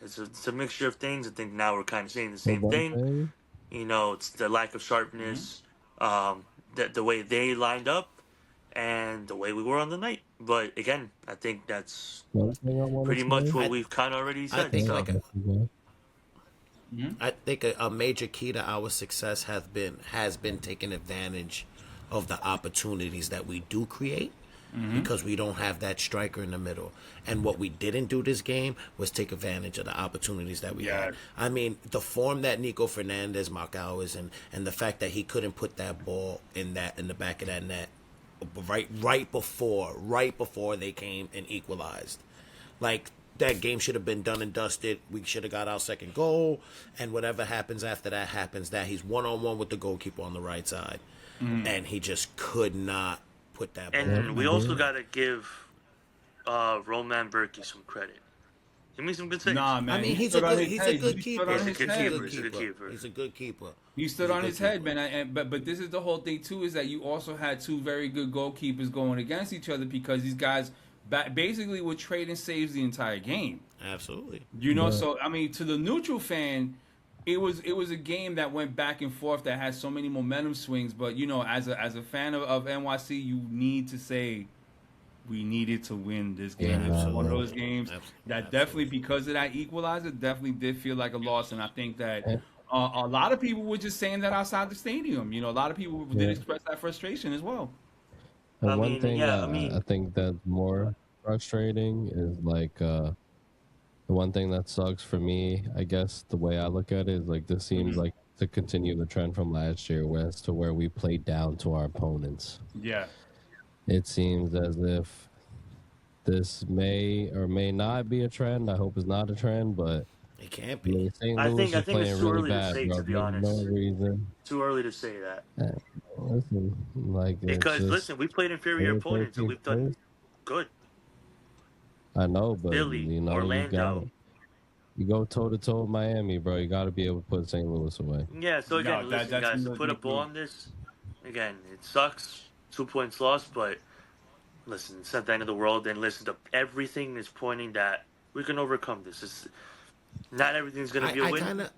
it's a mixture of things. I think now we're kind of saying the same thing. You know, it's the lack of sharpness, the way they lined up, and the way we were on the night. But again, I think that's pretty much what we've kind of already said. I think a major key to our success has been taking advantage of the opportunities that we do create. Because we don't have that striker in the middle. And what we didn't do this game was take advantage of the opportunities that we had. I mean, the form that Nico Hernandez, Macau is in, and the fact that he couldn't put that ball in the back of that net right before they came and equalized. Like, that game should have been done and dusted. We should have got our second goal, and whatever happens after that happens. That he's one-on-one with the goalkeeper on the right side. And he just could not put that ball. And we also got to give Roman Berkey some credit. He made some good saves. Nah, man. I mean, he's a good keeper. He's a good keeper. He stood on his head, man. But this is the whole thing too, is that you also had two very good goalkeepers going against each other, because these guys basically were trading saves the entire game. Absolutely. You know, so I mean, to the neutral fan, it was a game that went back and forth, that had so many momentum swings. But you know, as a fan of NYC, you need to say we needed to win this game. It's one of those games that definitely, because of that equalizer, definitely did feel like a loss. And I think that a lot of people were just saying that outside the stadium. You know, a lot of people did express that frustration as well. And I think that's more frustrating is like the one thing that sucks for me, I guess the way I look at it is like this seems like to continue the trend from last year, where we played down to our opponents. Yeah. It seems as if this may or may not be a trend. I hope it's not a trend, but it can't be. I think it's too early to say, to be honest. No reason. Too early to say that. Listen, listen, we played inferior opponents and we've done good. I know, but Philly, Orlando. You go toe to toe with Miami, bro. You got to be able to put St. Louis away. Yeah. So again, listen, guys, to put a ball on this. Again, it sucks. 2 points lost, but listen, it's not the end of the world. And listen, everything is pointing that we can overcome this. Not everything's going to be a win.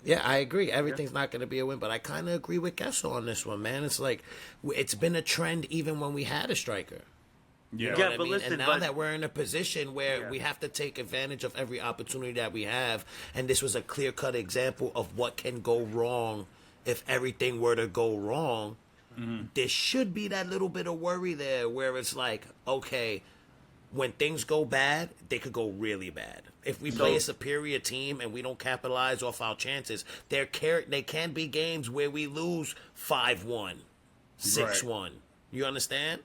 Yeah, I agree. Everything's not going to be a win, but I kind of agree with Kessel on this one, man. It's like it's been a trend even when we had a striker. Yeah, but I mean? Listen, and now that we're in a position where we have to take advantage of every opportunity that we have, and this was a clear-cut example of what can go wrong if everything were to go wrong. There should be that little bit of worry there where it's like, okay, when things go bad, they could go really bad. If we play a superior team and we don't capitalize off our chances, there can be games where we lose 5-1, 6-1. You understand?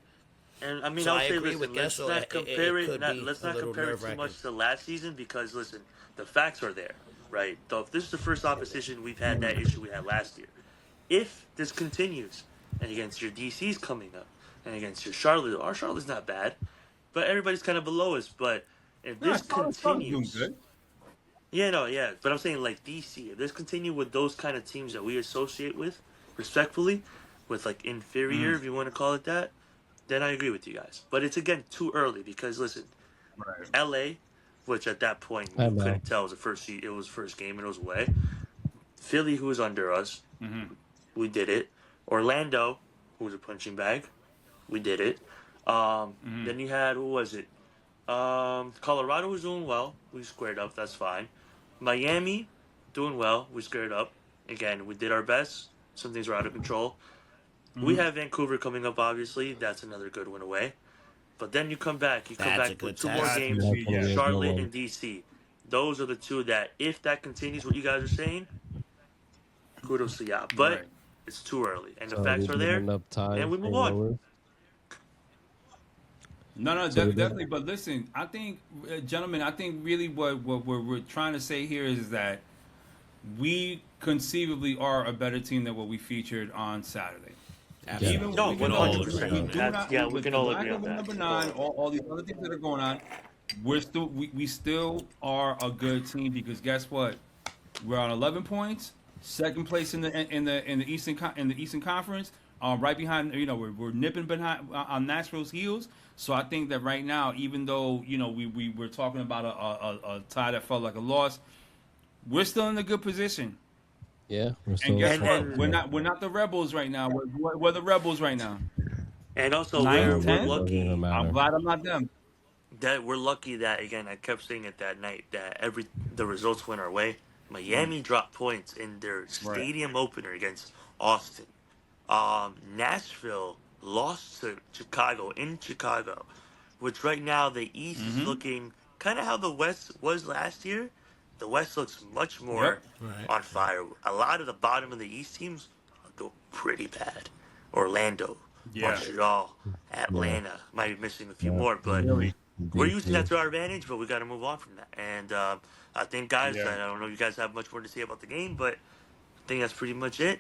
And I mean, So I'll I say, agree listen, with let's Gesso. not compare it. Let's not compare it too nerve-wracking. much to last season because, listen, the facts are there, right? So if this is the first opposition we've had that issue we had last year, if this continues, and against your DC's coming up, and against your Charlotte, our Charlotte's not bad, but everybody's kind of below us. But if this continues, yeah, no, yeah, but I'm saying like DC, if this continue with those kind of teams that we associate with, respectfully, with like inferior, if you want to call it that, then I agree with you guys. But it's again too early because listen, LA, which at that point you couldn't tell it was the first it was first game and it was away. Philly, who was under us, we did it. Orlando, who was a punching bag, we did it. Then you had who was it? Colorado was doing well. We squared up. That's fine. Miami, doing well. We squared up. Again, we did our best. Some things were out of control. We have Vancouver coming up, obviously. That's another good one away. But then you come back. You come back with two more games, Charlotte and DC. Those are the two that, if that continues what you guys are saying, kudos to y'all. But it's too early. And the facts are there. And we move on. No, definitely. But listen, I think, gentlemen, I think really what we're trying to say here is that we conceivably are a better team than what we featured on Saturday. Even we can all agree on that. We can all agree on that. Number 9, all these other things that are going on, we still are a good team because guess what? We're on 11 points, second place in the Eastern Conference, right behind. We're nipping behind on Nashville's heels. So I think that right now, even though we were talking about a tie that felt like a loss, we're still in a good position. Yeah, we're still. And guess what? We're not the rebels right now. We're the rebels right now. And also, we're lucky. I'm glad I'm not them. That we're lucky that again, I kept saying it that night that the results went our way. Miami dropped points in their stadium opener against Austin. Nashville lost to Chicago in Chicago, which right now the East is looking kind of how the West was last year. The West looks much more on fire. A lot of the bottom of the East teams go pretty bad. Orlando, Montreal, Atlanta might be missing a few more, but we're using that to our advantage. But we got to move on from that. And I think, guys, I don't know if you guys have much more to say about the game, but I think that's pretty much it.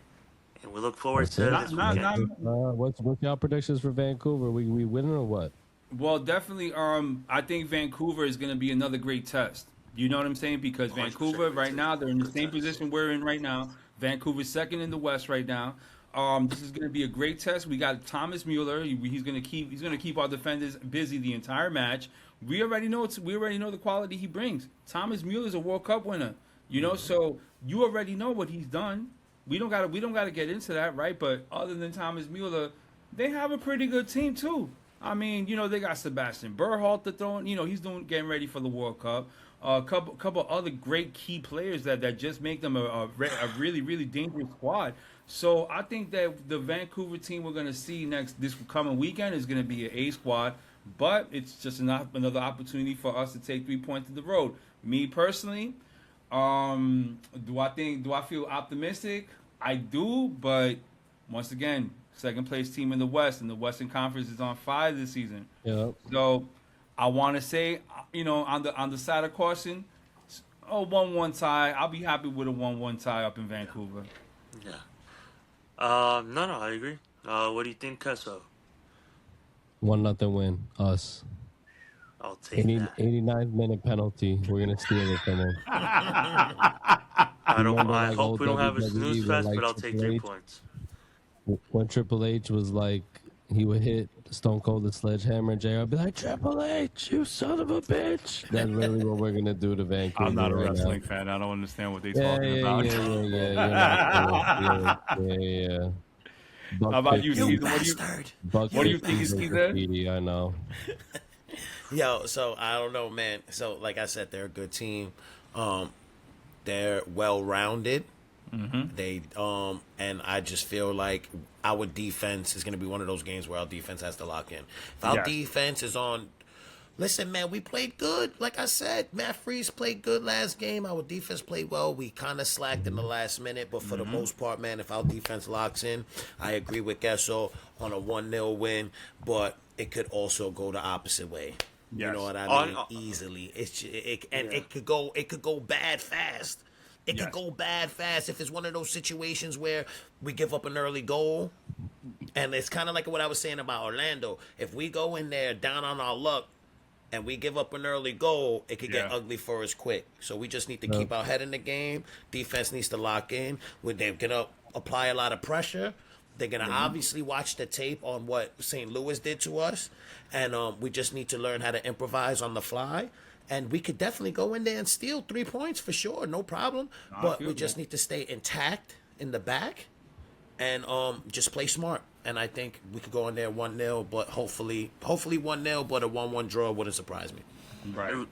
And we look forward to this weekend. What's y'all predictions for Vancouver? We winning or what? Well, definitely. I think Vancouver is going to be another great test. You know what I'm saying? Because Vancouver right now, they're in the same position we're in right now. Vancouver's second in the West right now. This is going to be a great test. We got Thomas Mueller. He's going to keep our defenders busy the entire match. We already know the quality he brings. Thomas Mueller's a World Cup winner. So you already know what he's done. We don't gotta get into that, right? But other than Thomas Mueller, they have a pretty good team too. I mean, they got Sebastian Berhalter throwing. He's getting ready for the World Cup. A couple other great key players that just make them a really, really dangerous squad. So I think that the Vancouver team we're going to see this coming weekend is going to be an A squad, but it's just another opportunity for us to take 3 points to the road. Me personally, do I feel optimistic? I do, but once again, second place team in the West, and the Western Conference is on fire this season. Yep. So I want to say, on the side of caution, 1-1 tie. I'll be happy with a 1-1 tie up in Vancouver. Yeah. No, I agree. What do you think, Cesar? 1-0 win. Us. I'll take that. 89th minute penalty. We're gonna steal it from them. I hope we don't have a snooze fest, but I'll take 3 points. When Triple H was like, he would hit Stone Cold the sledgehammer, and JR would be like, Triple H, you son of a bitch. That's literally what we're gonna do to Vancouver. I'm not a wrestling fan. I don't understand what they're talking about. Yeah. How about you, bastard? What do you think is Cesar? I know. Yo, so I don't know, man. So like I said, they're a good team. They're well-rounded. They and I just feel like our defense is going to be one of those games where our defense has to lock in. If our defense is on, listen, man, we played good. Like I said, Matt Freese played good last game. Our defense played well. We kind of slacked in the last minute, but for the most part, man, if our defense locks in, I agree with Gesso on a 1-0 win. But it could also go the opposite way. Yes. You know what I mean? Easily. It could go bad fast. It could go bad fast if it's one of those situations where we give up an early goal. And it's kind of like what I was saying about Orlando. If we go in there down on our luck and we give up an early goal, it could get ugly for us quick. So we just need to keep our head in the game. Defense needs to lock in. They're going to apply a lot of pressure. They're going to obviously watch the tape on what St. Louis did to us. And we just need to learn how to improvise on the fly. And we could definitely go in there and steal 3 points for sure. No problem. But we just need to stay intact in the back and just play smart. And I think we could go in there 1-0, but hopefully 1-0, but a 1-1 draw wouldn't surprise me. Right.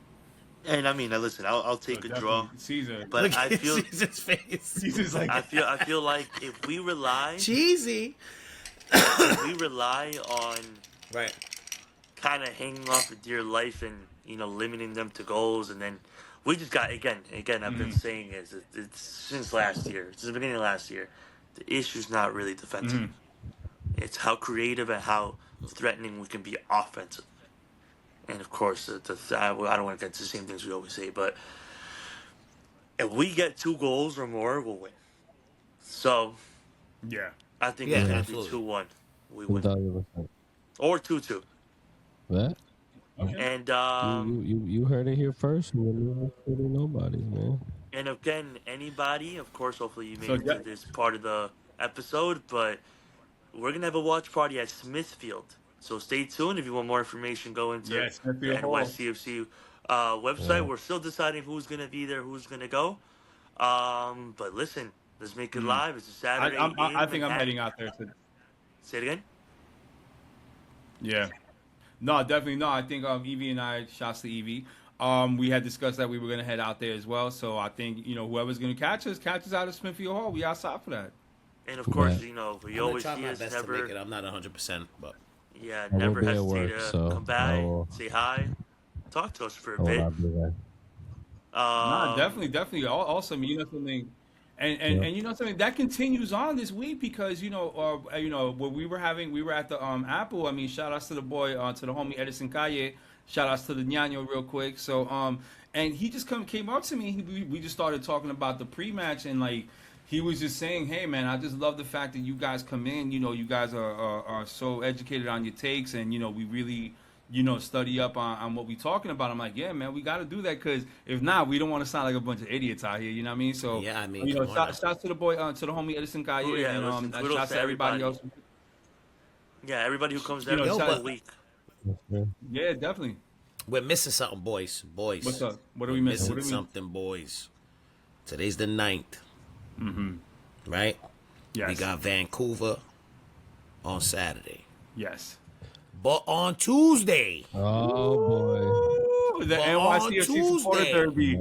And I mean, listen, I'll take a draw. Cesar. But Look I at feel Caesar's face. Cesar's like, I feel like if we rely on Right. kind of hanging off for dear life and limiting them to goals, and then we just got again I've been saying it's since last year, since the beginning of last year, the issue's not really defensive. It's how creative and how threatening we can be offensive. And of course, I don't want to get to the same things we always say, but if we get 2 goals or more, we'll win. So, I think it's going to be 2-1. We win. Or 2-2. What? Okay. And you heard it here first. Nobodies, man. And again, anybody, of course, hopefully you made it to this part of the episode, but we're going to have a watch party at Smithfield. So stay tuned. If you want more information, go into the NYCFC website. Yeah. We're still deciding who's going to be there, who's going to go. But listen, let's make it live. It's a Saturday. I think I'm heading out there. Say it again? Yeah. No, definitely no. I think Evie and I, shouts to Evie, we had discussed that we were going to head out there as well. So I think, whoever's going to catch us out of Smithfield Hall. We outside for that. And of course, we always see us never. To make it. I'm not 100%, but never hesitate to come by, say hi, talk to us for a bit. No, definitely awesome. Something, and something that continues on this week because when we were at the Apple. I mean, shout outs to the boy, to the homie Edison Calle. Shout outs to the Ñaño real quick. So and he just came up to me. We just started talking about the pre-match and like. He was just saying, hey, man, I just love the fact that you guys come in. You guys are so educated on your takes and, we really, study up on what we're talking about. I'm like, yeah, man, we got to do that because if not, we don't want to sound like a bunch of idiots out here. You know what I mean? So, shout to the boy, to the homie Edison Calle. Oh, yeah, and shout to everybody else. Yeah, everybody who comes every single week. Yeah, definitely. We're missing something, boys. What's up? What are we missing? Missing something, boys. Today's the 9th. Right? Yes. We got Vancouver on Saturday. Yes. But on Tuesday. Oh, boy. The NYCFC supporter derby.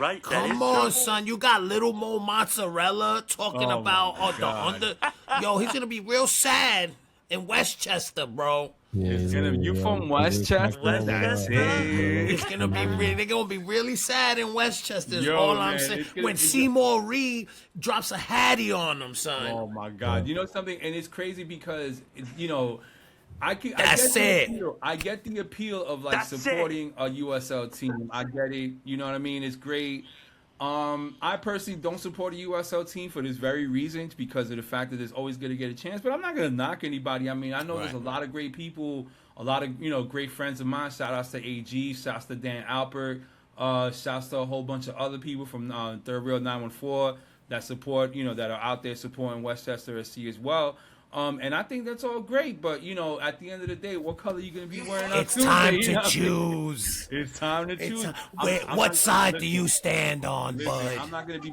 Right. Come on, son. You got Little Mo Mozzarella talking about the under. Yo, he's going to be real sad in Westchester, bro. Yeah, you from Westchester? It's gonna be they're gonna be really sad in Westchester. Is all I'm saying. When Seymour Reed drops a hattie on them, son. Oh my God! You know something, and it's crazy because I get the appeal of like supporting a USL team. I get it. You know what I mean? It's great. I personally don't support a USL team for this very reason, because of the fact that it's always going to get a chance. But I'm not going to knock anybody. I mean, I know there's a lot of great people, a lot of great friends of mine. Shout outs to AG, shouts to Dan Alpert, shouts to a whole bunch of other people from Third Rail 914 that support, that are out there supporting Westchester SC as well. And I think that's all great, but at the end of the day, what color are you gonna be wearing? It's time to choose. It's time to choose. What side do you stand on, bud? I'm not gonna be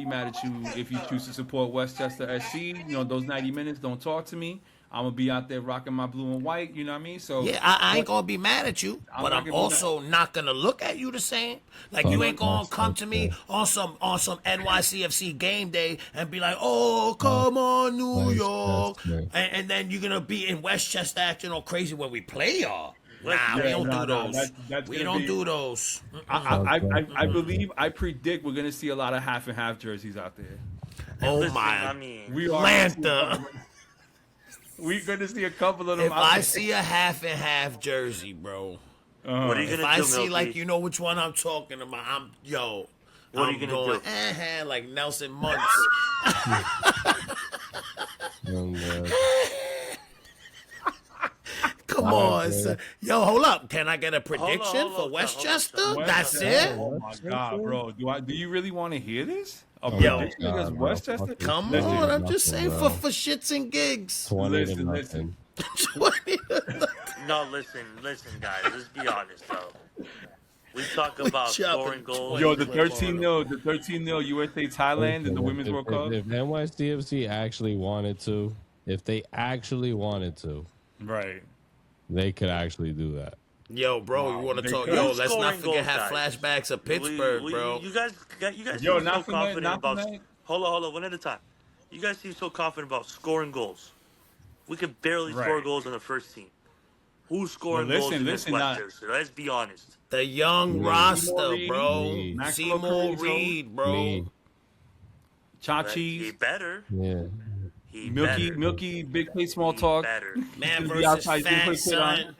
mad at you if you choose to support Westchester SC. Those 90 minutes. Don't talk to me. I'm gonna be out there rocking my blue and white. You know what I mean? So yeah, I ain't gonna be mad at you, but I'm also not gonna look at you the same. Like you ain't gonna come to me on some NYCFC game day and be like, "Oh, come on, New York," and then you're gonna be in Westchester acting all crazy when we play y'all. Nah, we don't do those. We don't do those. I predict we're gonna see a lot of half and half jerseys out there. Oh my, Atlanta. We're going to see a couple of them. If I see a half and half jersey, bro. What are you gonna if do, I see Milky? like you know which one I'm talking about, I'm What are you gonna do? Like Nelson Muntz. Come on, son. Yo, hold up. Can I get a prediction for Westchester? That's it. Oh my God, bro. Do you really want to hear this? A Yo. prediction against Westchester? Come on, I'm just saying for shits and gigs. Listen. No, listen, guys. Let's be honest, though. We talk about scoring goals. Yo, the 13-0 USA Thailand in the Women's World Cup. If NYCFC actually wanted to, Right. they could actually do that. Yo, bro, you want to talk? Yo, let's not forget have flashbacks of Pittsburgh, bro. You guys Yo, seem not so confident tonight, about. tonight. Hold on, one at a time. You guys seem so confident about scoring goals. We could barely score goals on the first team. Who's scoring goals against Westchester? Let's be honest. The young roster, bro. Seymour Reed, bro. Chachi. He better. Yeah. Milky, big play, small talk. Better. Man versus fat son.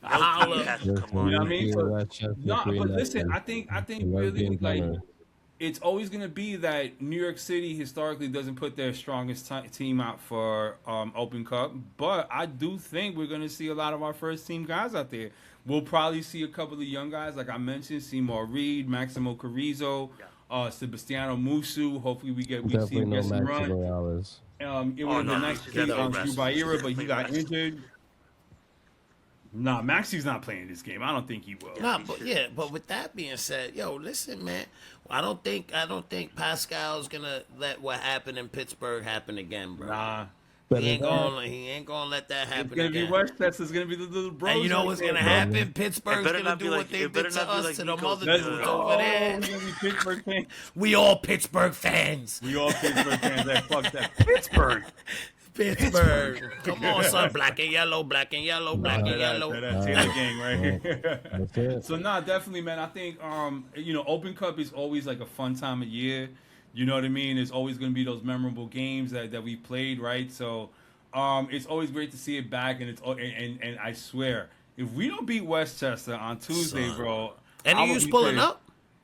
Holla. You know what I mean? But listen, I think really like it's always going to be that New York City historically doesn't put their strongest team out for Open Cup, but I do think we're going to see a lot of our first team guys out there. We'll probably see a couple of young guys, like I mentioned, Seymour Reed, Maximo Carrizo, Sebastiano Musu. Hopefully we see him get some run. It would have been nice to get Drew Baira, but he got injured. Nah, Maxi's not playing this game. I don't think he will. Nah, but with that being said, yo, listen, man. I don't think Pascal's gonna let what happened in Pittsburgh happen again, bro. Nah. He ain't gonna let that happen again. It's gonna be Westchester. It's gonna be the little bros. And you know what's gonna happen? Pittsburgh's gonna do what they did to us to the other dudes over there. Pittsburgh fans. We all Pittsburgh fans. Fuck that. Pittsburgh. Come on, son. Black and yellow. That Taylor gang right here. So definitely, man. I think Open Cup is always like a fun time of year. You know what I mean? There's always going to be those memorable games that we played, right? So it's always great to see it back, and I swear, if we don't beat Westchester on Tuesday, bro, and you was pulling up,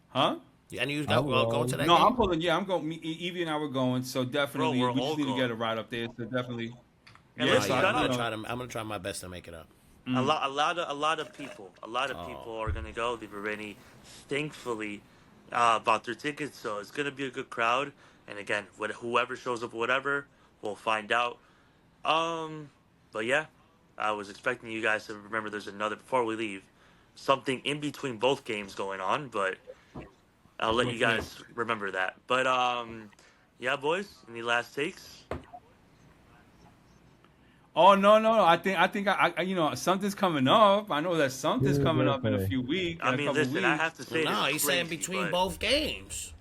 huh? And you going to that? No, game? I'm pulling. Yeah, I'm going. Evie and I were going. So definitely, we just need to get a ride up there. So definitely. And I'm gonna try my best to make it up. A lot of people are gonna go. They've already, thankfully, bought their tickets. So it's gonna be a good crowd. And again, whoever shows up, whatever, we'll find out. But yeah, I was expecting you guys to remember. There's another before we leave, something in between both games going on, but. I'll let you guys remember that. But, yeah, boys, any last takes? Oh, no. I think something's coming up. I know that something's coming up in a few weeks. I mean, listen, I have to say no, he's saying between both games.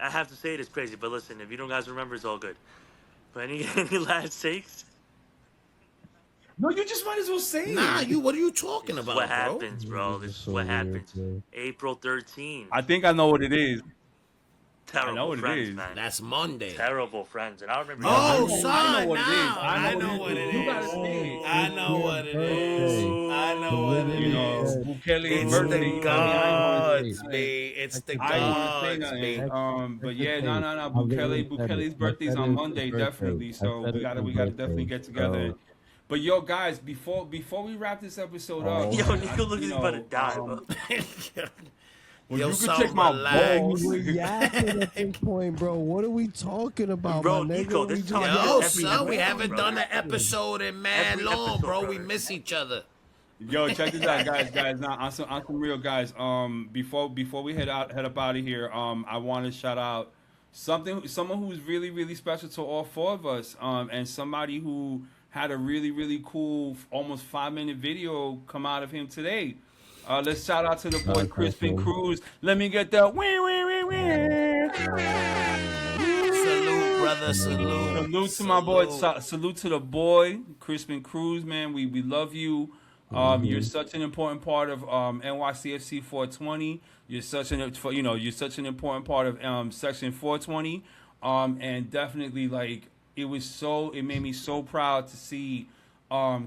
I have to say it is crazy, but listen, if you don't guys remember, it's all good. But any last takes? No, you just might as well say it. Nah, what are you talking about, what happens, bro. This is what happens. April 13th. I think I know what it is. Terrible friends, man. That's Monday. Terrible friends. And I remember... Oh, son, I know what it is. You gotta say it. I know what it is. You know, Bukele's birthday. It's the gods, baby. But yeah, no. Bukele's birthday's on Monday, definitely. So we gotta definitely get together. But yo, guys, before we wrap this episode up, yo, Nico looks like he's about to die, bro. Well, you can check my balls. We're yapping at this point, bro. What are we talking about, bro? My Nico, nigga? Son, we haven't done an episode in mad long, bro. We miss each other. Yo, check this out, guys. Now, on some real guys. Before we head up out of here, I want to shout out someone who's really, really special to all four of us, and somebody who had a really, really cool, almost 5-minute video come out of him today. Let's shout out to the boy Crispin Cruz. Let me get that. Salute, brother. Salute to my boy. Salute to the boy Crispin Cruz, man. We love you. You're such an important part of NYCFC 420. You're such an important part of Section 420. And definitely, like, it made me so proud to see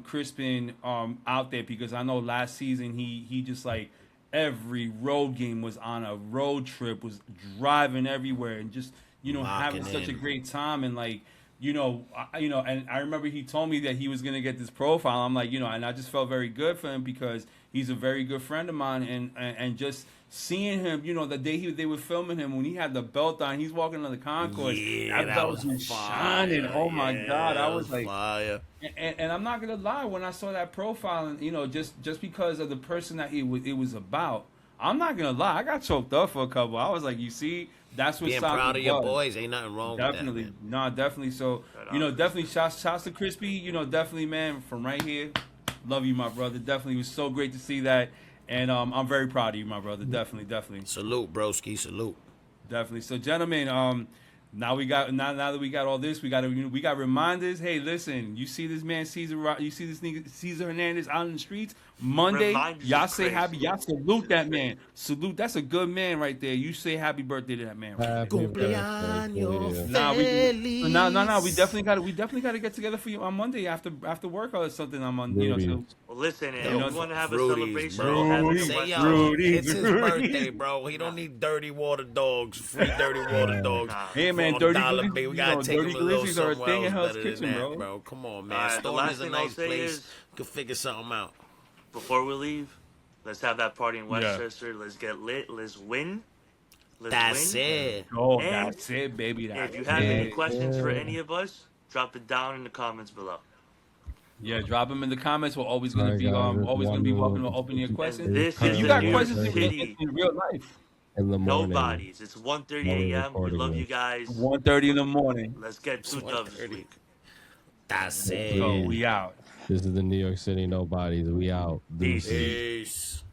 Crispin out there, because I know last season he just like every road game was on a road trip, was driving everywhere and just having such a great time. And like and I remember he told me that he was gonna get this profile. I'm like, and I just felt very good for him because he's a very good friend of mine, and just seeing him, the day they were filming him when he had the belt on, he's walking on the concourse. Yeah, that was shining. Oh my God, I was like, fire. And I'm not gonna lie, when I saw that profile, and just because of the person that it was about, I'm not gonna lie, I got choked up for a couple. I was like, you see, that's what being proud of your boys ain't nothing wrong definitely with that, man. No, definitely. So definitely shouts to Crispy, definitely, man, from right here, love you, my brother. Definitely, it was so great to see that, and I'm very proud of you, my brother. Definitely Salute, broski, salute. Definitely. So, gentlemen, now that we got all this, we got reminders. Hey, listen, you see this man Cesar, you see this nigga Cesar Hernandez out in the streets Monday. Y'all say happy. Y'all salute that man. Salute. That's a good man right there. You say happy birthday to that man. Right there. Cumpleaños feliz. No. We definitely got to get together for you on Monday after work or something on Monday. Well, listen, if you want to have a celebration, it's his birthday, bro. He don't need dirty water dogs, free dirty water dogs. Hey, man, dirty we gotta take him a little somewhere else better kitchen, than that, bro. Come on, man. Right, Storm is a nice place. We can figure something out. Before we leave, let's have that party in Westchester. Yeah. Let's get lit. Let's win. That's it. Oh, that's it, baby. If you have any questions for any of us, drop it down in the comments below. Yeah, drop them in the comments. We're always gonna be welcome to open your questions. This if is you got questions in real life. In the morning. Nobodies. It's 1:30 a.m. We love you guys. 1:30 in the morning. Let's get 2 dubs this week. That's it. So we out. This is the New York City Nobodies. We out. Peace.